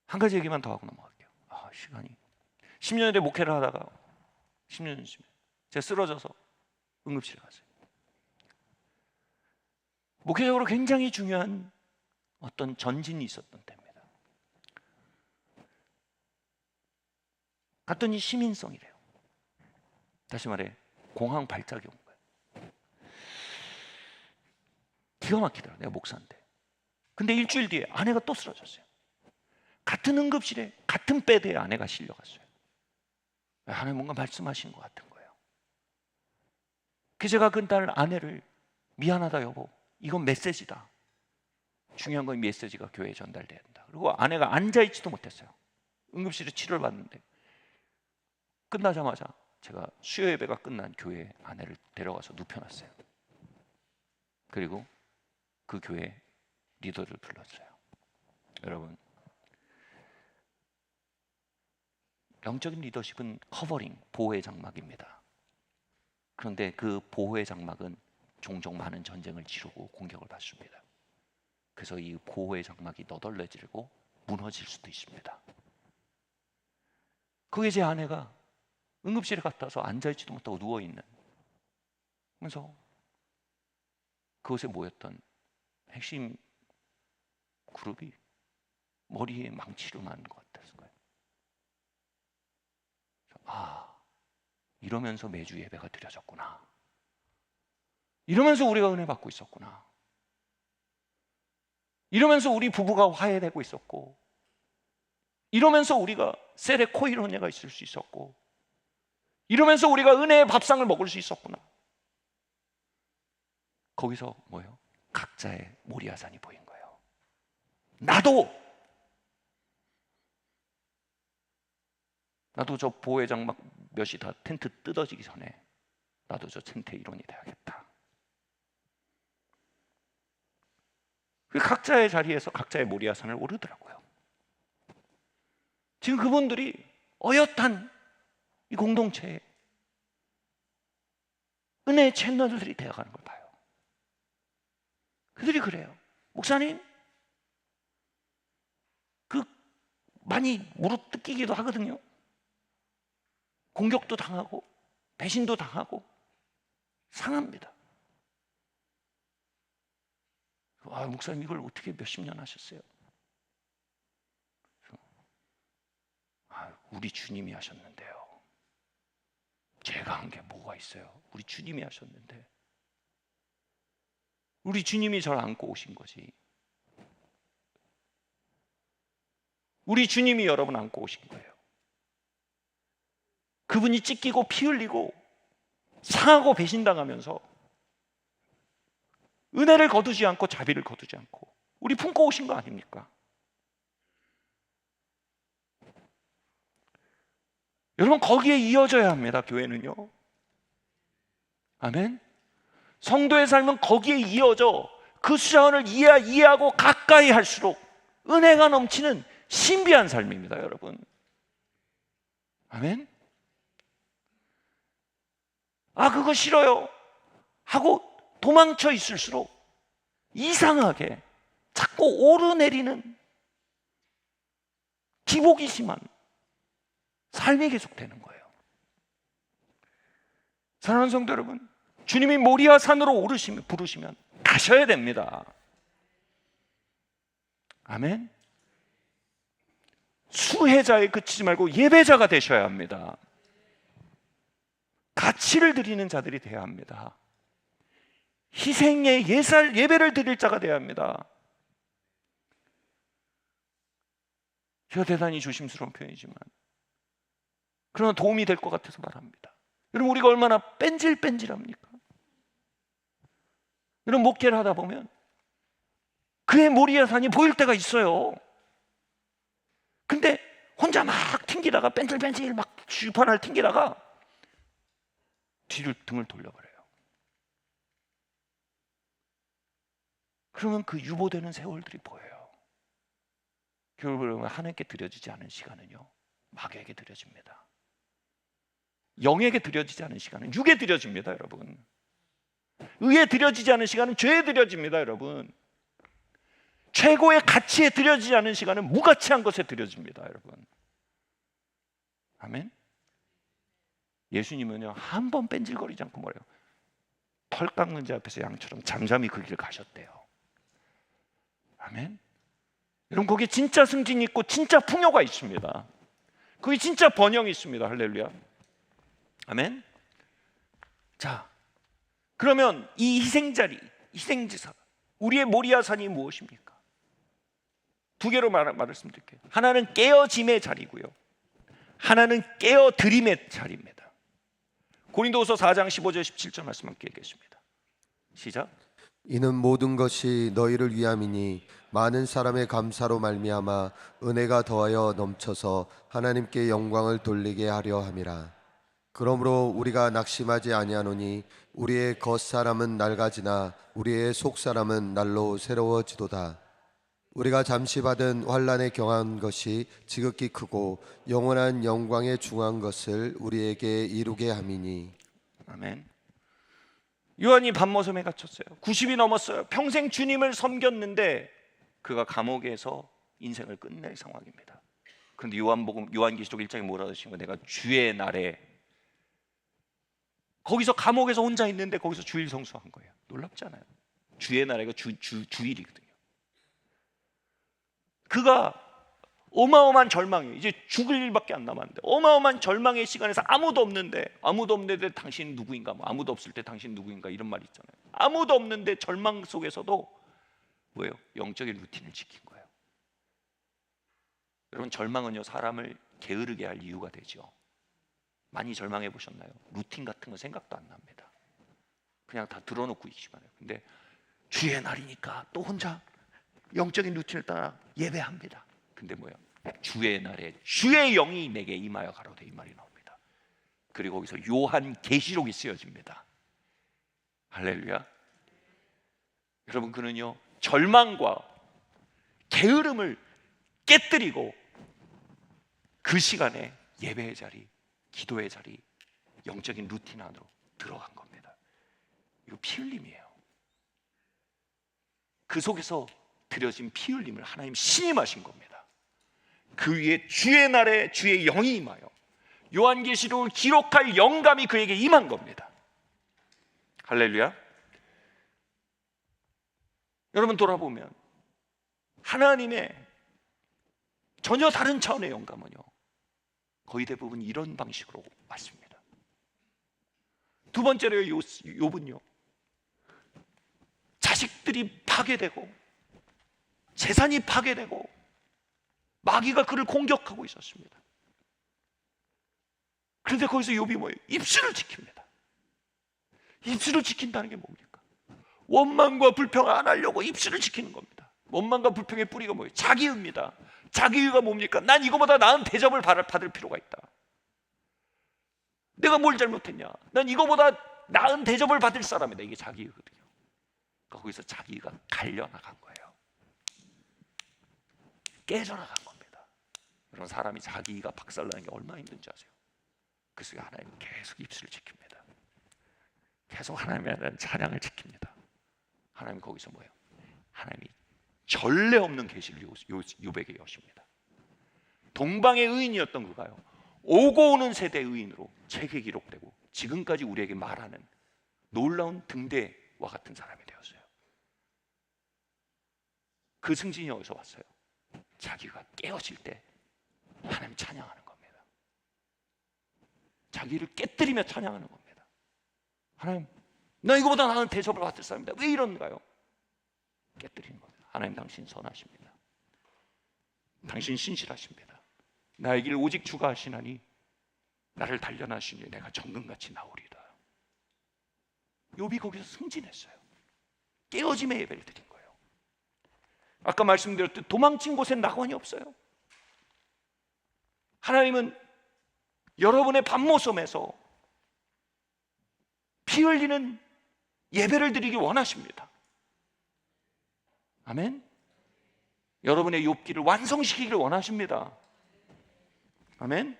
한 가지 얘기만 더 하고 넘어갈게요. 시간이. 10년 전에 목회를 하다가 10년 전쯤에 제가 쓰러져서 응급실에 갔어요. 목회적으로 굉장히 중요한 어떤 전진이 있었던 때입니다. 갔더니 시민성이래요. 다시 말해 공황 발작이 온 거예요. 기가 막히더라고요. 내가 목사인데. 근데 일주일 뒤에 아내가 또 쓰러졌어요. 같은 응급실에 같은 베드에 아내가 실려갔어요. 하나님 뭔가 말씀하신 것 같은 거예요. 그래서 제가 그날 아내를, 미안하다 여보, 이건 메시지다. 중요한 건 메시지가 교회에 전달돼야 된다. 그리고 아내가 앉아있지도 못했어요. 응급실에 치료를 받는데 끝나자마자 제가 수요 예배가 끝난 교회에 아내를 데려가서 눕혀놨어요. 그리고 그 교회 리더를 불렀어요. 여러분, 영적인 리더십은 커버링, 보호의 장막입니다. 그런데 그 보호의 장막은 종종 많은 전쟁을 치르고 공격을 받습니다. 그래서 이 보호의 장막이 너덜너지고 무너질 수도 있습니다. 거기에 제 아내가 응급실에 갔다 와서 앉아있지도 못하고 누워있는, 그래서 그곳에 모였던 핵심 그룹이 머리에 망치로 맞는 것 같았을 거예요. 이러면서 매주 예배가 드려졌구나. 이러면서 우리가 은혜 받고 있었구나. 이러면서 우리 부부가 화해되고 있었고, 이러면서 우리가 셀에 코이로네가 있을 수 있었고, 이러면서 우리가 은혜의 밥상을 먹을 수 있었구나. 거기서 뭐예요? 각자의 모리아산이 보인 거예요. 나도 저 보회장 막 몇이 다 텐트 뜯어지기 전에 나도 저 텐트 일원이 돼야겠다. 각자의 자리에서 각자의 모리아산을 오르더라고요. 지금 그분들이 어엿한 이 공동체에 은혜의 채널들이 되어가는 걸 봐요. 그들이 그래요. 목사님, 많이 무릎 뜯기기도 하거든요. 공격도 당하고 배신도 당하고 상합니다. 목사님 이걸 어떻게 몇십 년 하셨어요? 우리 주님이 하셨는데요. 제가 한 게 뭐가 있어요? 우리 주님이 하셨는데. 우리 주님이 저를 안고 오신 거지. 우리 주님이 여러분 안고 오신 거예요. 그분이 찢기고 피 흘리고 상하고 배신당하면서 은혜를 거두지 않고 자비를 거두지 않고 우리 품고 오신 거 아닙니까? 여러분, 거기에 이어져야 합니다. 교회는요. 아멘. 성도의 삶은 거기에 이어져 그 수자원을 이해하고 가까이 할수록 은혜가 넘치는 신비한 삶입니다, 여러분. 아멘. 그거 싫어요 하고 도망쳐 있을수록 이상하게 자꾸 오르내리는 기복이 심한 삶이 계속되는 거예요. 사랑하는 성도 여러분, 주님이 모리아 산으로 부르시면 가셔야 됩니다. 아멘. 수혜자에 그치지 말고 예배자가 되셔야 합니다. 가치를 드리는 자들이 되어야 합니다. 희생의 예배를 드릴 자가 되어야 합니다. 제가 대단히 조심스러운 표현이지만 그러나 도움이 될 것 같아서 말합니다. 여러분, 우리가 얼마나 뺀질뺀질합니까? 여러분, 목회를 하다 보면 그의 모리아산이 보일 때가 있어요. 근데 혼자 막 튕기다가 뺀질뺀질 막 주판을 튕기다가 등을 돌려버려요. 그러면 그 유보되는 세월들이 보여요. 결국은 하나님께 드려지지 않은 시간은요, 마귀에게 드려집니다. 영에게 드려지지 않은 시간은 육에 드려집니다, 여러분. 의에 드려지지 않은 시간은 죄에 드려집니다, 여러분. 최고의 가치에 드려지지 않은 시간은 무가치한 것에 드려집니다, 여러분. 아멘. 예수님은요, 한 번 뺀질거리지 않고 뭐래요? 털 깎는 자 앞에서 양처럼 잠잠히 그 길을 가셨대요. 아멘. 여러분, 거기에 진짜 승진이 있고 진짜 풍요가 있습니다. 거기 진짜 번영이 있습니다. 할렐루야. 아멘. 자, 그러면 이 희생제사, 우리의 모리아산이 무엇입니까? 두 개로 말씀드릴게요. 하나는 깨어짐의 자리고요, 하나는 깨어드림의 자리입니다. 고린도후서 4장 15절 17절 말씀 함께 읽겠습니다. 시작. 이는 모든 것이 너희를 위함이니 많은 사람의 감사로 말미암아 은혜가 더하여 넘쳐서 하나님께 영광을 돌리게 하려 함이라. 그러므로 우리가 낙심하지 아니하노니 우리의 겉사람은 낡아지나 우리의 속사람은 날로 새로워지도다. 우리가 잠시 받은 환난에 경한 것이 지극히 크고 영원한 영광에 중한 것을 우리에게 이루게 함이니. 아멘. 요한이 밤모섬에 갇혔어요. 90이 넘었어요. 평생 주님을 섬겼는데 그가 감옥에서 인생을 끝낼 상황입니다. 그런데 요한계시록 1장에 뭐라고 하신 거예요? 내가 주의 날에, 거기서 감옥에서 혼자 있는데 거기서 주일 성수한 거예요. 놀랍잖아요. 주의 날에가 주일이거든요. 그가 어마어마한 절망이에요. 이제 죽을 일밖에 안 남았는데 어마어마한 절망의 시간에서 아무도 없는데 당신 누구인가? 뭐 아무도 없을 때 당신 누구인가? 이런 말이 있잖아요. 아무도 없는데 절망 속에서도 뭐예요? 영적인 루틴을 지킨 거예요. 여러분, 절망은요 사람을 게으르게 할 이유가 되죠. 많이 절망해 보셨나요? 루틴 같은 거 생각도 안 납니다. 그냥 다 들어놓고 있기만 해요. 근데 주의 날이니까 또 혼자 영적인 루틴을 따라 예배합니다. 근데 뭐야? 주의 날에 주의 영이 내게 임하여 가로되, 이 말이 나옵니다. 그리고 거기서 요한 계시록이 쓰여집니다. 할렐루야. 여러분, 그는요 절망과 게으름을 깨뜨리고 그 시간에 예배의 자리, 기도의 자리, 영적인 루틴 안으로 들어간 겁니다. 이거 피 흘림이에요. 그 속에서 드려진 피 흘림을 하나님 신임하신 겁니다. 그 위에 주의 날에 주의 영이 임하여 요한계시록을 기록할 영감이 그에게 임한 겁니다. 할렐루야. 여러분, 돌아보면 하나님의 전혀 다른 차원의 영감은요 거의 대부분 이런 방식으로 왔습니다. 두 번째로 욥은요 자식들이 파괴되고 재산이 파괴되고 마귀가 그를 공격하고 있었습니다. 그런데 거기서 욥이 뭐예요? 입술을 지킵니다. 입술을 지킨다는 게 뭡니까? 원망과 불평을 안 하려고 입술을 지키는 겁니다. 원망과 불평의 뿌리가 뭐예요? 자기의입니다. 자기의가 뭡니까? 난 이거보다 나은 대접을 받을 필요가 있다. 내가 뭘 잘못했냐? 난 이거보다 나은 대접을 받을 사람이다. 이게 자기의거든요. 그러니까 거기서 자기의가 갈려나간 거예요. 깨져나간 겁니다. 여러분, 사람이 자기의가 박살나는 게 얼마나 힘든지 아세요? 그 속에 하나님은 계속 입술을 지킵니다. 계속 하나님에 대한 찬양을 지킵니다. 하나님 거기서 뭐예요? 하나님이 전례 없는 계시를 욥에게 여십니다. 동방의 의인이었던 그가요 오고 오는 세대의 의인으로 책에 기록되고 지금까지 우리에게 말하는 놀라운 등대와 같은 사람이 되었어요. 그 승진이 어디서 왔어요? 자기가 깨어질 때 하나님 찬양하는 겁니다. 자기를 깨뜨리며 찬양하는 겁니다. 하나님, 나 이거보다 나은 대접을 받을 사람이다. 왜 이런가요? 깨뜨리는 겁니다. 하나님, 당신 선하십니다. 당신 신실하십니다. 나의 길 오직 주가 하시나니 나를 단련하시니 내가 정금같이 나오리다. 욥이 거기서 승진했어요. 깨어짐의 예배를 드린 거예요. 아까 말씀드렸듯 도망친 곳엔 낙원이 없어요. 하나님은 여러분의 밤모섬에서 피 흘리는 예배를 드리기 원하십니다. 아멘. 여러분의 욥기를 완성시키기를 원하십니다. 아멘.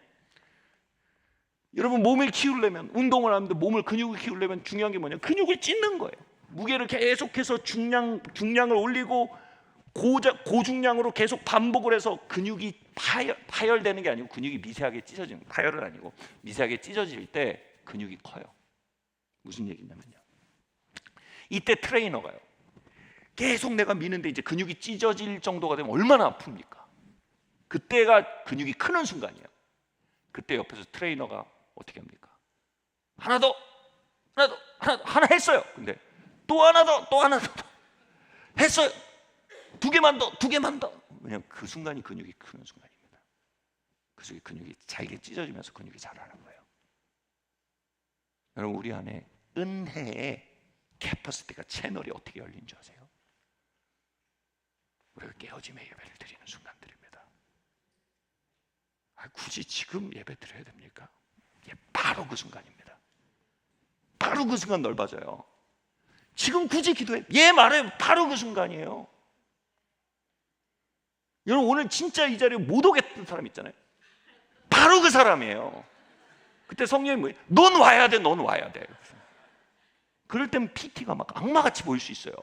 여러분, 몸을 키우려면, 운동을 하는데 몸을 근육을 키우려면 중요한 게 뭐냐? 근육을 찢는 거예요. 무게를 계속해서 중량을 올리고 고중량으로 계속 반복을 해서 근육이 파열되는 게 아니고 근육이 미세하게 찢어지는, 파열은 아니고 미세하게 찢어질 때 근육이 커요. 무슨 얘기냐면요, 이때 트레이너가요 계속 내가 미는데 이제 근육이 찢어질 정도가 되면 얼마나 아픕니까? 그때가 근육이 크는 순간이에요. 그때 옆에서 트레이너가 어떻게 합니까? 하나 더, 하나 했어요. 근데 또 하나 더 했어요. 두 개만 더. 왜냐면 그 순간이 근육이 크는 순간입니다. 그 속에 근육이 잘게 찢어지면서 근육이 자라는 거예요. 여러분, 우리 안에 은혜의 캐퍼시티가, 채널이 어떻게 열린 줄 아세요? 우리가 깨어짐의 예배를 드리는 순간들입니다. 굳이 지금 예배 드려야 됩니까? 바로 그 순간입니다. 바로 그 순간 넓어져요. 지금 굳이 기도해? 말해요. 바로 그 순간이에요. 여러분, 오늘 진짜 이 자리에 못 오겠던 사람 있잖아요. 바로 그 사람이에요. 그때 성령이 뭐예요? 넌 와야 돼. 그럴 땐 PT가 막 악마같이 보일 수 있어요.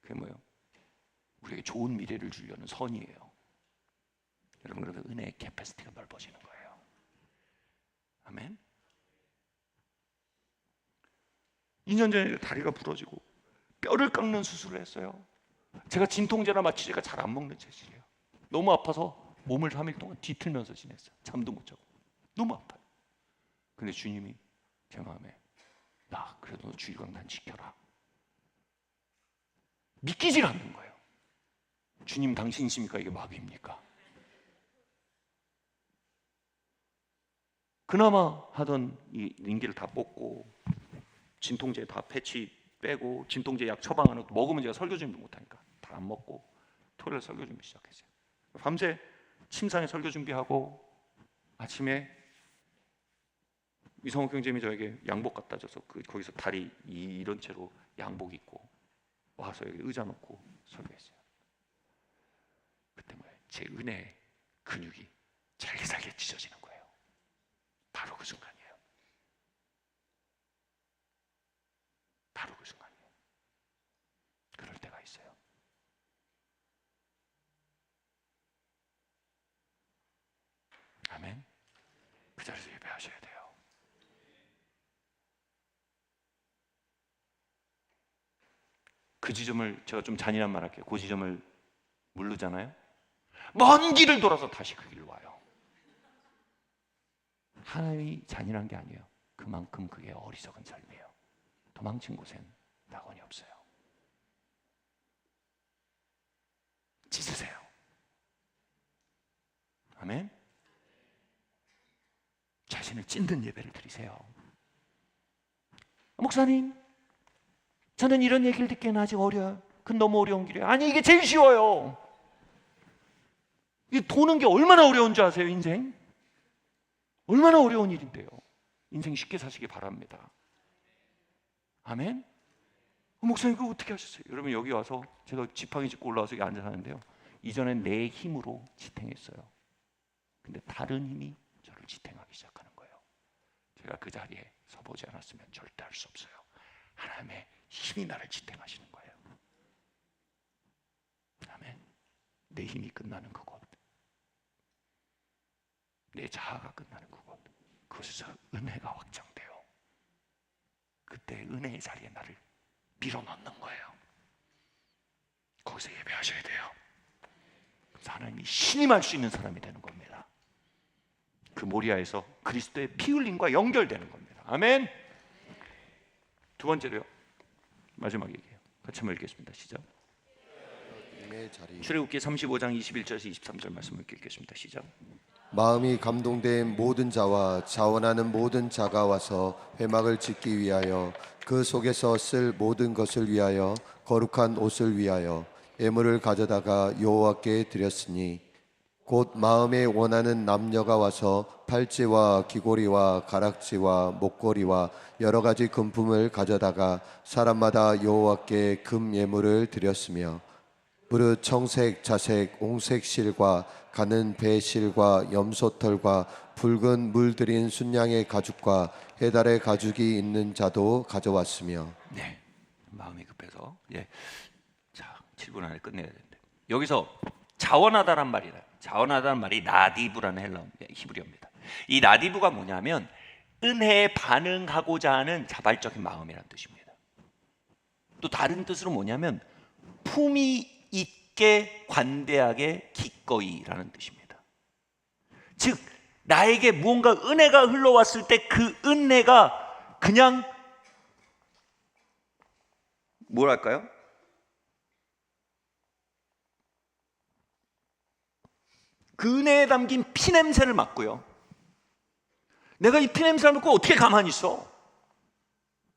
그게 뭐예요? 우리에게 좋은 미래를 주려는 선이에요. 여러분, 그러면 은혜의 캐패시티가 넓어지는 거예요. 아멘. 2년 전에 다리가 부러지고 뼈를 깎는 수술을 했어요. 제가 진통제나 마취제가 잘 안 먹는 체질이에요. 너무 아파서 몸을 3일 동안 뒤틀면서 지냈어요. 잠도 못 자고. 너무 아파요. 근데 주님이 제 마음에 나 그래도 너 주일강단 지켜라. 믿기질 않는 거예요. 주님 당신이십니까? 이게 마귀입니까? 그나마 하던 이 링기를 다 뽑고 진통제 다 패치 빼고 진통제 약 처방하는 것도 먹으면 제가 설교 준비 못하니까 다 안 먹고 토요일 설교 준비 시작했어요. 밤새 침상에 설교 준비하고 아침에 이성욱 형제님이 저에게 양복 갖다 줘서 거기서 다리 이런 채로 양복 입고 와서 여기 의자 놓고 설교했어요. 그때 뭐예요? 제 은혜의 근육이 잘게 찢어지는 거예요. 바로 그 순간이에요. 바로 그 순간이에요. 그럴 때가 있어요. 아멘. 그 자리에서 예배하셔야 돼요. 그 지점을 제가 좀 잔인한 말 할게요. 그 지점을 모르잖아요. 먼 길을 돌아서 다시 그 길로 와요. 하나님이 잔인한 게 아니에요. 그만큼 그게 어리석은 삶이에요. 도망친 곳엔 낙원이 없어요. 찢으세요. 아멘. 자신을 찢는 예배를 드리세요. 목사님, 저는 이런 얘기를 듣기에는 아직 어려요. 그건 너무 어려운 길이에요. 아니, 이게 제일 쉬워요. 이 도는 게 얼마나 어려운 줄 아세요? 인생 얼마나 어려운 일인데요. 인생 쉽게 사시기 바랍니다. 아멘. 목사님 그거 어떻게 하셨어요? 여러분 여기 와서 제가 지팡이 짚고 올라와서 여기 앉아 사는데요, 이전엔 내 힘으로 지탱했어요. 근데 다른 힘이 저를 지탱하기 시작하는 거예요. 제가 그 자리에 서보지 않았으면 절대 할 수 없어요. 하나님의 힘이 나를 지탱하시는 거예요. 아멘. 내 힘이 끝나는 그곳, 내 자아가 끝나는 그곳, 그곳에서 은혜가 확장돼요. 그때 은혜의 자리에 나를 밀어넣는 거예요. 거기서 예배하셔야 돼요. 그래서 하나님이 신임할 수 있는 사람이 되는 겁니다. 그 모리아에서 그리스도의 피 흘림과 연결되는 겁니다. 아멘. 두 번째로요, 마지막 얘기예요. 같이 한번 읽겠습니다. 시작. 출애굽기 35장 21절에서 23절 말씀을 읽겠습니다. 시작. 마음이 감동된 모든 자와 자원하는 모든 자가 와서 회막을 짓기 위하여 그 속에서 쓸 모든 것을 위하여 거룩한 옷을 위하여 예물을 가져다가 여호와께 드렸으니 곧 마음에 원하는 남녀가 와서 팔찌와 귀고리와 가락지와 목걸이와 여러 가지 금품을 가져다가 사람마다 여호와께 금 예물을 드렸으며 무릇 청색, 자색, 옹색 실과 가는 배 실과 염소털과 붉은 물들인 순양의 가죽과 해달의 가죽이 있는 자도 가져왔으며. 네, 마음이 급해서 자 7분 안에 끝내야 되는데, 여기서 자원하다란 말이라, 자원하다는 말이 나디브라는 헬라 히브리어입니다. 이 나디브가 뭐냐면 은혜에 반응하고자 하는 자발적인 마음이라는 뜻입니다. 또 다른 뜻으로 뭐냐면 품위 있게 관대하게 기꺼이라는 뜻입니다. 즉 나에게 무언가 은혜가 흘러왔을 때 그 은혜가 그냥 뭐랄까요? 그 은혜에 담긴 피냄새를 맡고요, 내가 이 피냄새를 맡고 어떻게 가만히 있어?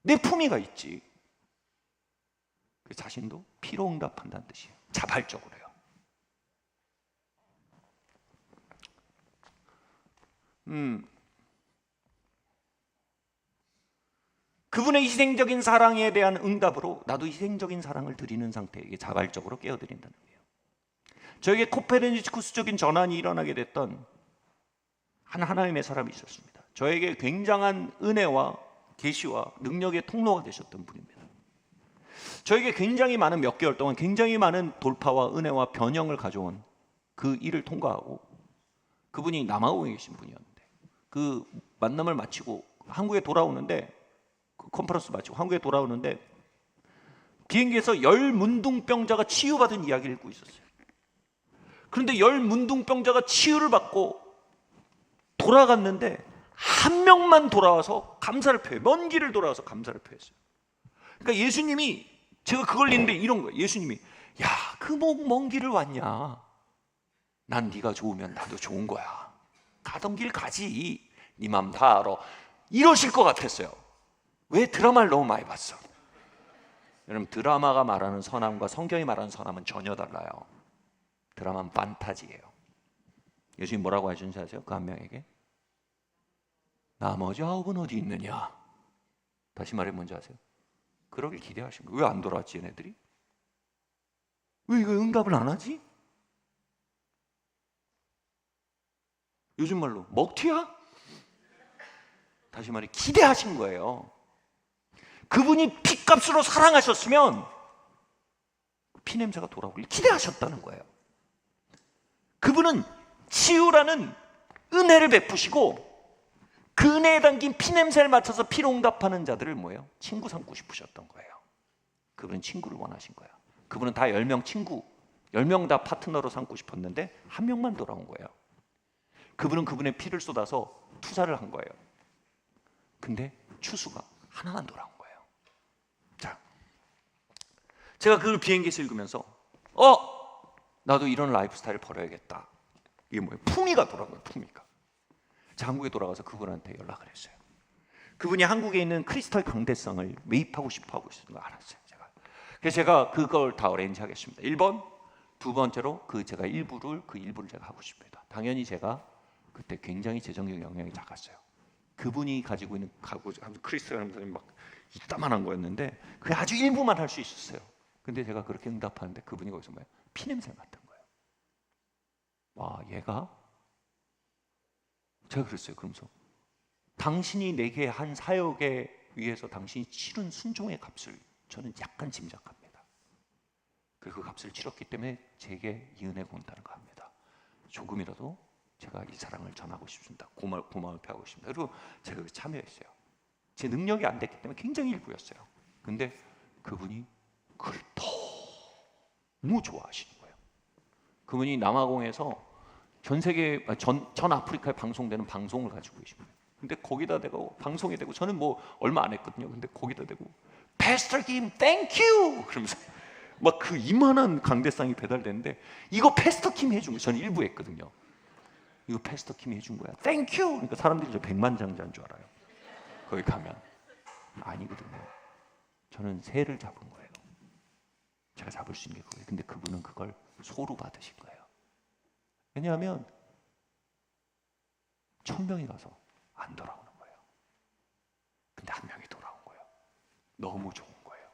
내 품위가 있지. 그 자신도 피로 응답한다는 뜻이에요. 자발적으로요. 그분의 희생적인 사랑에 대한 응답으로 나도 희생적인 사랑을 드리는 상태에 이게 자발적으로 깨어드린다는 거예요. 저에게 코페르니쿠스적인 전환이 일어나게 됐던 하나님의 사람이 있었습니다. 저에게 굉장한 은혜와 계시와 능력의 통로가 되셨던 분입니다. 저에게 굉장히 많은 몇 개월 동안 굉장히 많은 돌파와 은혜와 변형을 가져온 그 일을 통과하고, 그분이 남아공에 계신 분이었는데 그 만남을 마치고 한국에 돌아오는데, 그 컨퍼런스 마치고 한국에 돌아오는데 비행기에서 열문둥병자가 치유받은 이야기를 읽고 있었어요. 그런데 열문둥병자가 치유를 받고 돌아갔는데 한 명만 돌아와서 감사를 표해요. 먼 길을 돌아와서 감사를 표했어요. 그러니까 예수님이, 제가 그걸 읽는데 이런 거예요. 예수님이, 야, 그 먼 길을 왔냐? 난 네가 좋으면 나도 좋은 거야. 가던 길 가지. 네 맘 다 알아. 이러실 것 같았어요. 왜? 드라마를 너무 많이 봤어. 여러분, 드라마가 말하는 선함과 성경이 말하는 선함은 전혀 달라요. 드라마는 판타지예요. 예수님 뭐라고 하셨는지 아세요? 그 한 명에게 나머지 9은 어디 있느냐? 다시 말해 뭔지 아세요? 그러길 기대하신 거예요. 왜 안 돌아왔지 얘네들이? 왜 이거 응답을 안 하지? 요즘 말로 먹튀야? 다시 말해 기대하신 거예요. 그분이 피값으로 사랑하셨으면 피냄새가 돌아오길 기대하셨다는 거예요. 그분은 치유라는 은혜를 베푸시고 그 은혜에 담긴 피냄새를 맡아서 피로 응답하는 자들을 뭐예요? 친구 삼고 싶으셨던 거예요. 그분은 친구를 원하신 거예요. 그분은 다 10명 친구, 10명 다 파트너로 삼고 싶었는데 한 명만 돌아온 거예요. 그분은 그분의 피를 쏟아서 투자를 한 거예요. 근데 추수가 하나만 돌아온 거예요. 자, 제가 그걸 비행기에서 읽으면서 나도 이런 라이프 스타일을 버려야겠다. 이게 뭐예요? 품위가 돌아온 거예요. 품위가. 제가 한국에 돌아가서 그분한테 연락을 했어요. 그분이 한국에 있는 크리스탈 강대상을 매입하고 싶어 하고 있는 거 알았어요. 그래서 제가 그걸 다 어레인지 하겠습니다. 1번, 두 번째로 제가 그 일부를 제가 하고 싶습니다. 당연히 제가 그때 굉장히 재정적 영향이 작았어요. 그분이 가지고 있는 크리스탈 강대상이 막 이따만한 거였는데 그게 아주 일부만 할 수 있었어요. 근데 제가 그렇게 응답하는데 그분이 거기서 뭐예요? 피냄새 맡은 거예요. 와, 얘가? 제가 그랬어요. 그러면서 당신이 내게 한 사역에 위해서 당신이 치른 순종의 값을 저는 약간 짐작합니다. 그리고 그 값을 치렀기 때문에 제게 이 은혜가 온다는 거 합니다. 조금이라도 제가 이 사랑을 전하고 싶습니다. 고마움을 표하고 싶습니다. 그리고 제가 참여했어요. 제 능력이 안 됐기 때문에 굉장히 일부였어요. 근데 그분이 그걸 너무 좋아하시는 거예요. 그분이 남아공에서 전 세계, 전 아프리카에 방송되는 방송을 가지고 계십니다. 근데 거기다 대고 방송이 되고 저는 뭐 얼마 안 했거든요. 근데 거기다 대고 Pastor Kim, thank you. 그러면서 막 그 이만한 강대상이 배달되는데 이거 패스터 킴이 해준 거예요. 저는 일부 했거든요. 이거 패스터 킴이 해준 거야. Thank you. 그러니까 사람들이 저 백만장자인 줄 알아요. 거기 가면 아니거든요. 저는 새를 잡은 거예요. 제가 잡을 수 있는 게 그거예요. 근데 그분은 그걸 소로 받으신 거예요. 왜냐하면 1000명이 가서 안 돌아오는 거예요. 근데 한 명이 돌아온 거예요. 너무 좋은 거예요.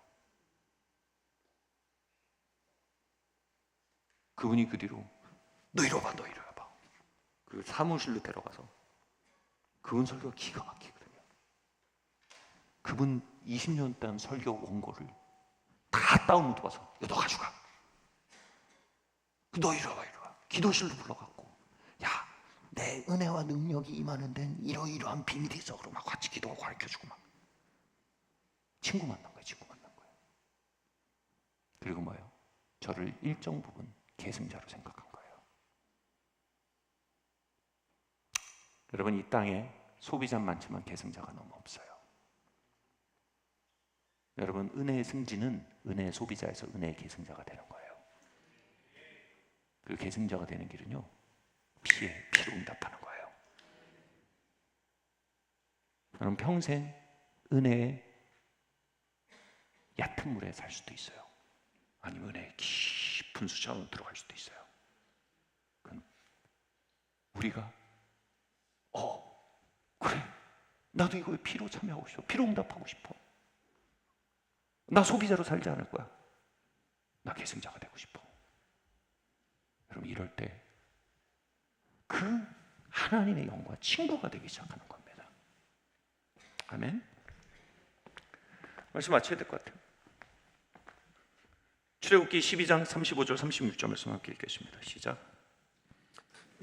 그분이 그 뒤로 너 이리 와봐, 너 이리 와봐. 그 사무실로 데려가서 그분 설교가 기가 막히거든요. 그분 20년 단 설교 원고를 다 다운로드 봐서 너 가져가. 너 이리 와봐, 이리 와. 기도실로 불러갖고 야, 내 은혜와 능력이 임하는 데는 이러이러한 비밀이 있어. 그러고 막 같이 기도하고 가르쳐주고 막 친구 만난 거예요. 친구 만난 거예요. 그리고 뭐예요? 저를 일정 부분 계승자로 생각한 거예요. 여러분, 이 땅에 소비자 많지만 계승자가 너무 없어요. 여러분, 은혜의 승진은 은혜의 소비자에서 은혜의 계승자가 되는 거예요. 그 계승자가 되는 길은요, 피로 응답하는 거예요. 여러분, 평생 은혜의 얕은 물에 살 수도 있어요. 아니면 은혜의 깊은 수자로 들어갈 수도 있어요. 그건 우리가 그래, 나도 이거에 피로 참여하고 싶어. 피로 응답하고 싶어. 나 소비자로 살지 않을 거야. 나 계승자가 되고 싶어. 여러분, 이럴 때 그 하나님의 영과 친구가 되기 시작하는 겁니다. 아멘. 말씀 마쳐야 될 것 같아요. 출애굽기 12장 35절 36절 말씀 함께 읽겠습니다. 시작.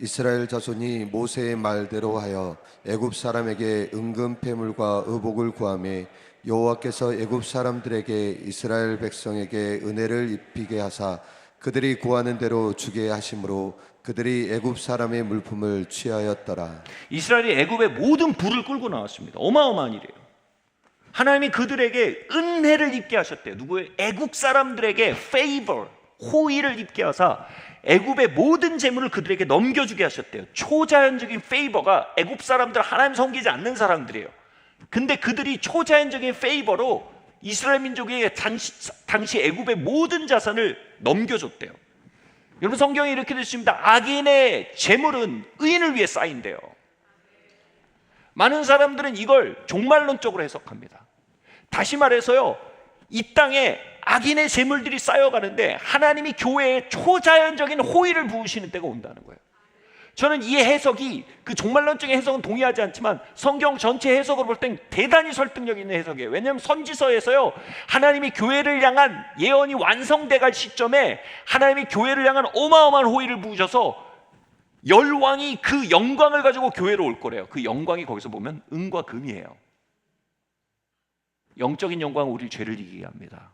이스라엘 자손이 모세의 말대로 하여 애굽 사람에게 은금 패물과 의복을 구하매 여호와께서 애굽 사람들에게 이스라엘 백성에게 은혜를 입히게 하사 그들이 구하는 대로 주게 하심으로 그들이 애굽 사람의 물품을 취하였더라. 이스라엘이 애굽의 모든 부를 끌고 나왔습니다. 어마어마한 일이에요. 하나님이 그들에게 은혜를 입게 하셨대요. 누구예요? 애굽 사람들에게 favor, 호의를 입게 하사 애굽의 모든 재물을 그들에게 넘겨주게 하셨대요. 초자연적인 페이버가 애굽 사람들, 하나님 섬기지 않는 사람들이에요. 근데 그들이 초자연적인 페이버로 이스라엘 민족에게 당시 애굽의 모든 자산을 넘겨줬대요. 여러분, 성경에 이렇게 되어 있습니다. 악인의 재물은 의인을 위해 쌓인대요. 많은 사람들은 이걸 종말론적으로 해석합니다. 다시 말해서요, 이 땅에 악인의 재물들이 쌓여가는데 하나님이 교회에 초자연적인 호의를 부으시는 때가 온다는 거예요. 저는 이 해석이, 그 종말론적인 해석은 동의하지 않지만 성경 전체 해석으로 볼 땐 대단히 설득력 있는 해석이에요. 왜냐하면 선지서에서요, 하나님이 교회를 향한 예언이 완성돼 갈 시점에 하나님이 교회를 향한 어마어마한 호의를 부으셔서 열왕이 그 영광을 가지고 교회로 올 거래요. 그 영광이 거기서 보면 은과 금이에요. 영적인 영광은 우리 죄를 이기게 합니다.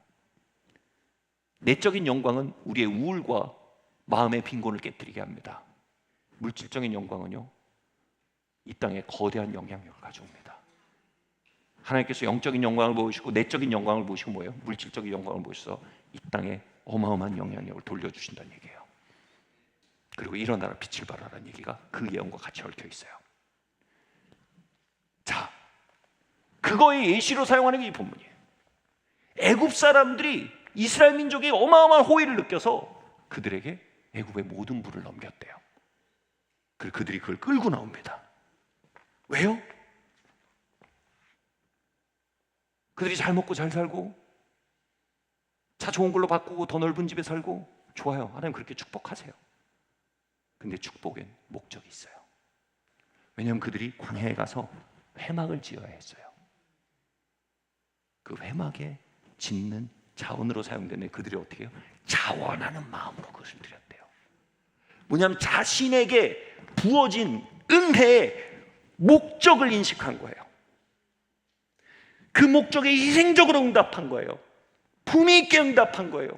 내적인 영광은 우리의 우울과 마음의 빈곤을 깨뜨리게 합니다. 물질적인 영광은요, 이 땅에 거대한 영향력을 가져옵니다. 하나님께서 영적인 영광을 보시고 내적인 영광을 보시고 뭐예요? 물질적인 영광을 보셔서 이 땅에 어마어마한 영향력을 돌려주신다는 얘기예요. 그리고 일어나라 빛을 발하라는 얘기가 그 예언과 같이 얽혀 있어요. 자, 그거의 예시로 사용하는 게 이 본문이에요. 애굽 사람들이 이스라엘 민족의 어마어마한 호의를 느껴서 그들에게 애굽의 모든 부를 넘겼대요. 그리고 그들이 그걸 끌고 나옵니다. 왜요? 그들이 잘 먹고 잘 살고 차 좋은 걸로 바꾸고 더 넓은 집에 살고 좋아요. 하나님 그렇게 축복하세요. 근데 축복엔 목적이 있어요. 왜냐하면 그들이 광야에 가서 회막을 지어야 했어요. 그 회막에 짓는 자원으로 사용되는, 그들이 어떻게 해요? 자원하는 마음으로 그것을 드렸대요. 뭐냐면 자신에게 부어진 은혜의 목적을 인식한 거예요. 그 목적에 희생적으로 응답한 거예요. 품위 있게 응답한 거예요.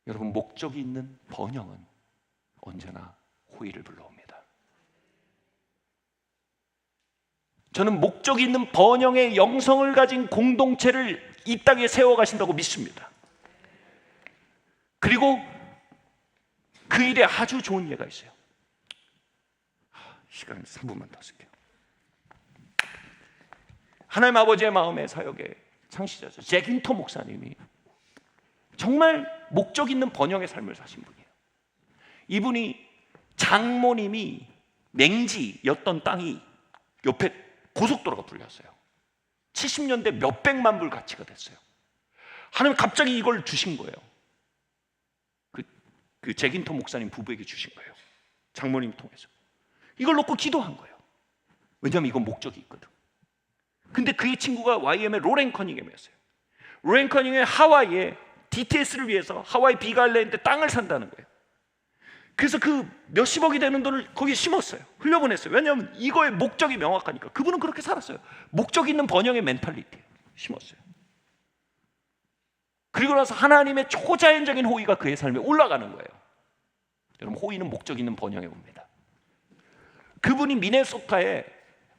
여러분, 목적이 있는 번영은 언제나 호의를 불러옵니다. 저는 목적이 있는 번영의 영성을 가진 공동체를 이 땅에 세워가신다고 믿습니다. 그리고 그 일에 아주 좋은 예가 있어요. 시간 3분만 더 쓸게요. 하나님 아버지의 마음의 사역의 창시자죠. 잭 힌터 목사님이 정말 목적 있는 번영의 삶을 사신 분이에요. 이분이 장모님이 맹지였던 땅이 옆에 고속도로가 뚫렸어요. 70년대 몇백만 불 가치가 됐어요. 하나님 갑자기 이걸 주신 거예요. 그 잭힌터 목사님 부부에게 주신 거예요. 장모님 통해서. 이걸 놓고 기도한 거예요. 왜냐하면 이건 목적이 있거든. 근데 그의 친구가 YM의 로렌 커닝햄이었어요. 로렌 커닝햄이 하와이에 DTS를 위해서 하와이 비가일랜드 땅을 산다는 거예요. 그래서 그 몇십억이 되는 돈을 거기에 심었어요. 흘려보냈어요. 왜냐하면 이거의 목적이 명확하니까. 그분은 그렇게 살았어요. 목적 있는 번영의 멘탈리티 심었어요. 그리고 나서 하나님의 초자연적인 호의가 그의 삶에 올라가는 거예요. 여러분, 호의는 목적 있는 번영에 옵니다. 그분이 미네소타에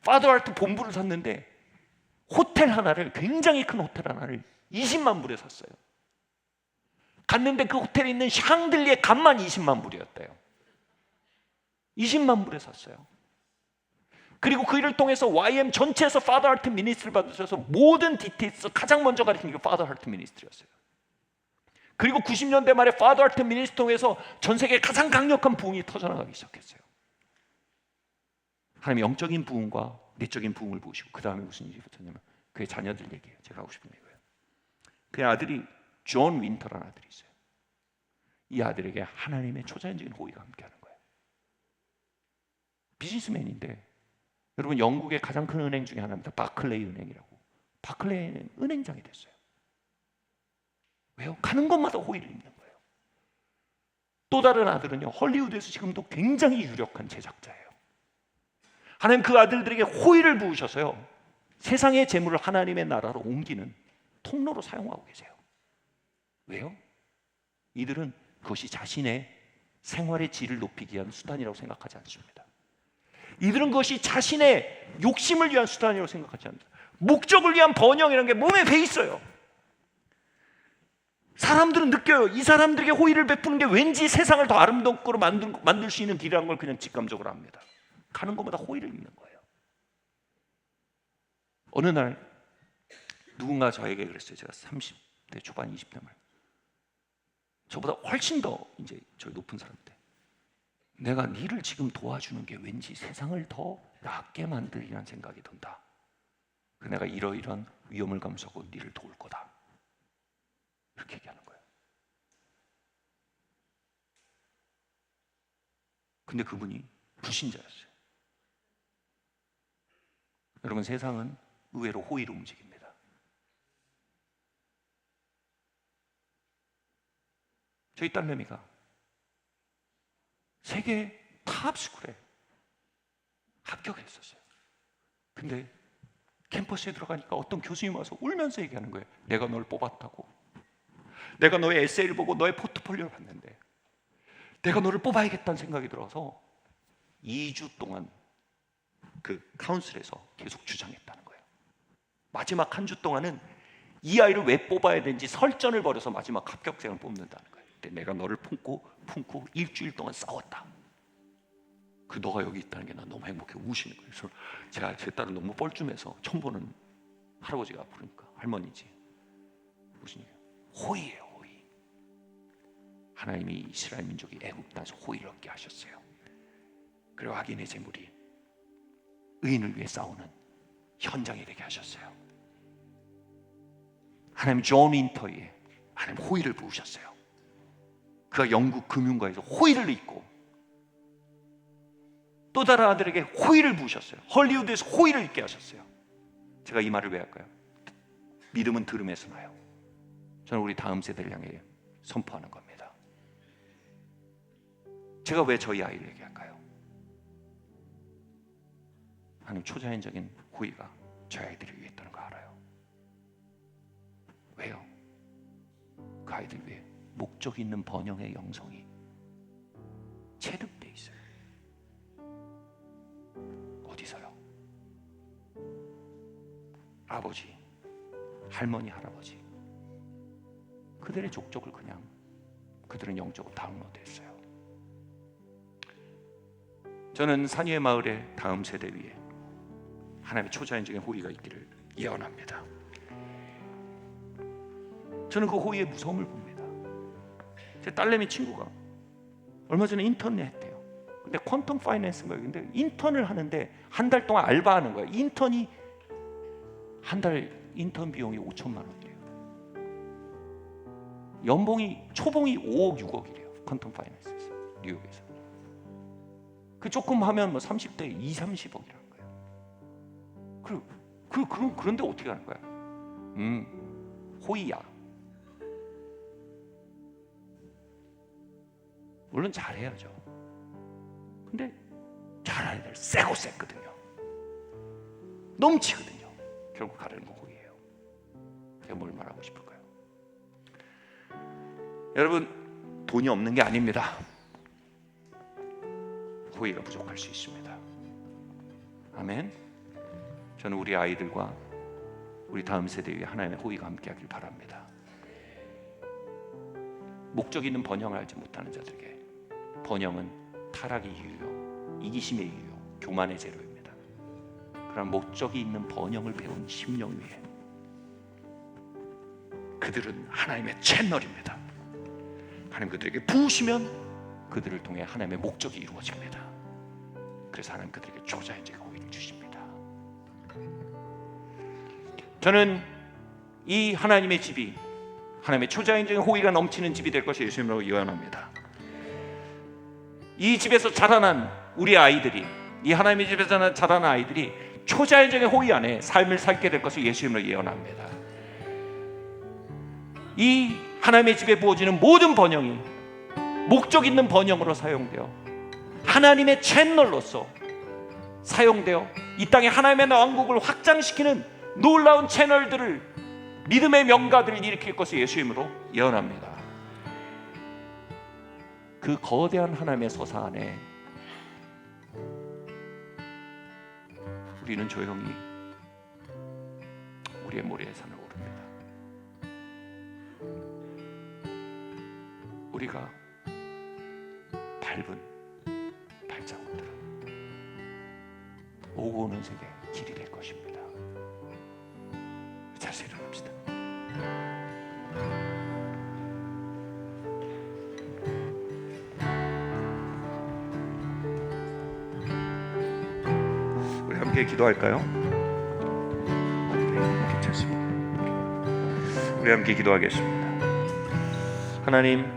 파더아트 본부를 샀는데 호텔 하나를, 굉장히 큰 호텔 하나를 20만 불에 샀어요. 갔는데 그 호텔에 있는 샹들리에 값만 20만 불이었대요. 20만 불에 샀어요. 그리고 그 일을 통해서 YM 전체에서 파더 하트 미니스트를 받으셔서 모든 디테일스 가장 먼저 가르친 게 파더 하트 미니스트였어요. 그리고 90년대 말에 파더 하트 미니스트 통해서 전 세계에 가장 강력한 부흥이 터져나가기 시작했어요. 하나님 영적인 부흥과 내적인 부흥을 보시고 그 다음에 무슨 일이 붙었냐면 그의 자녀들 얘기예요. 제가 하고 싶은 얘기예요. 그의 아들이 존 윈터라는 아들이 있어요. 이 아들에게 하나님의 초자연적인 호의가 함께하는 거예요. 비즈니스맨인데, 여러분, 영국의 가장 큰 은행 중에 하나입니다. 바클레이 은행이라고. 바클레이는 은행장이 됐어요. 왜요? 가는 곳마다 호의를 입는 거예요. 또 다른 아들은요, 헐리우드에서 지금도 굉장히 유력한 제작자예요. 하나님 그 아들들에게 호의를 부으셔서요, 세상의 재물을 하나님의 나라로 옮기는 통로로 사용하고 계세요. 왜요? 이들은 그것이 자신의 생활의 질을 높이기 위한 수단이라고 생각하지 않습니다. 이들은 그것이 자신의 욕심을 위한 수단이라고 생각하지 않습니다. 목적을 위한 번영이라는 게 몸에 배 있어요. 사람들은 느껴요. 이 사람들에게 호의를 베푸는 게 왠지 세상을 더 아름답고 만들 수 있는 길이라는 걸 그냥 직감적으로 합니다. 가는 것보다 호의를 입는 거예요. 어느 날 누군가 저에게 그랬어요. 제가 30대 초반 20대 말, 저보다 훨씬 더 이제 저희 높은 사람인데, 내가 니를 지금 도와주는 게 왠지 세상을 더 낫게 만들이라는 생각이 든다. 내가 이러이러한 위험을 감수하고 니를 도울 거다. 이렇게 얘기하는 거예요. 근데 그분이 불신자였어요. 여러분, 세상은 의외로 호의로 움직입니다. 저희 딸내미가 세계 탑스쿨에 합격했었어요. 근데 캠퍼스에 들어가니까 어떤 교수님이 와서 울면서 얘기하는 거예요. 내가 널 뽑았다고. 내가 너의 에세이를 보고 너의 포트폴리오를 봤는데 내가 너를 뽑아야겠다는 생각이 들어서 2주 동안 그 카운슬에서 계속 주장했다는 거예요. 마지막 한 주 동안은 이 아이를 왜 뽑아야 되는지 설전을 벌여서 마지막 합격생을 뽑는다는 거예요. 근데 내가 너를 품고 일주일 동안 싸웠다. 그 너가 여기 있다는 게 난 너무 행복해. 우시는 거예요. 그래서 제가 제 딸은 너무 뻘쭘해서 처음 보는 할아버지가 부르니까 할머니지. 무슨 얘기예요? 호의예요, 호의. 하나님이 이스라엘 민족이 애굽 땅에서 호의를 얻게 하셨어요. 그리고 악인의 재물이 의인을 위해 싸우는 현장이 되게 하셨어요. 하나님 존 윈터에 하나님 호의를 부으셨어요. 그가 영국 금융가에서 호의를 입고 또 다른 아들에게 호의를 부으셨어요. 헐리우드에서 호의를 입게 하셨어요. 제가 이 말을 왜 할까요? 믿음은 들음에서 나요. 저는 우리 다음 세대를 향해 선포하는 겁니다. 제가 왜 저희 아이를 얘기할까요? 하나님 초자연적인 호의가 저희 아이들을 위해 있다는 거 알아요. 왜요? 그 아이들 위해 목적 있는 번영의 영성이 체득돼 있어요. 어디서요? 아버지, 할머니, 할아버지, 그들의 족적을 그냥 그들은 영적으로 다운로드했어요. 저는 산위의 마을의 다음 세대 위에 하나님의 초자연적인 호의가 있기를 예언합니다. 저는 그 호의의 무서움을 봅니다. 제 딸내미 친구가 얼마 전에 인턴을 했대요. 근데 퀀텀 파이낸스인가 근데 인턴을 하는데 한 달 동안 알바하는 거예요. 인턴이 한 달 인턴 비용이 5천만 원이래요. 연봉이 초봉이 5억 6억이래요. 퀀텀 파이낸스에서 뉴욕에서. 그 조금 하면 뭐 30대 2, 30억이라는 거예요. 그런데 어떻게 하는 거야? 호의야. 물론 잘해야죠. 근데 잘하는 애들 세고 셌거든요. 넘치거든요. 결국 가르는 건 호의예요. 제가 뭘 말하고 싶을까요? 여러분, 돈이 없는 게 아닙니다. 호의가 부족할 수 있습니다. 아멘. 저는 우리 아이들과 우리 다음 세대 위에 하나님의 호의가 함께하길 바랍니다. 목적 있는 번영을 알지 못하는 자들에게 번영은 타락의 이유요, 이기심의 이유요, 교만의 재료입니다. 그런 목적이 있는 번영을 배운 심령 위에 그들은 하나님의 채널입니다. 하나님 그들에게 부으시면 그들을 통해 하나님의 목적이 이루어집니다. 그래서 하나님 그들에게 초자연적인 호의를 주십니다. 저는 이 하나님의 집이 하나님의 초자연적인 호의가 넘치는 집이 될 것을 예수님으로 예언합니다. 이 집에서 자라난 우리 아이들이, 이 하나님의 집에서 자라난 아이들이 초자연적인 호의 안에 삶을 살게 될 것을 예수님으로 예언합니다. 이 하나님의 집에 부어지는 모든 번영이 목적 있는 번영으로 사용되어 하나님의 채널로서 사용되어 이 땅에 하나님의 왕국을 확장시키는 놀라운 채널들을, 믿음의 명가들을 일으킬 것을 예수 이름으로 예언합니다. 그 거대한 하나님의 서사 안에 우리는 조용히 우리의 모래의 산을 오릅니다. 우리가 밟은 발자국들은 오고 오는 세계 길이 될 것입니다. 자세 일어납시다. 우리 함께 기도할까요? 네, 괜찮습니다. 우리 함께 기도하겠습니다. 하나님,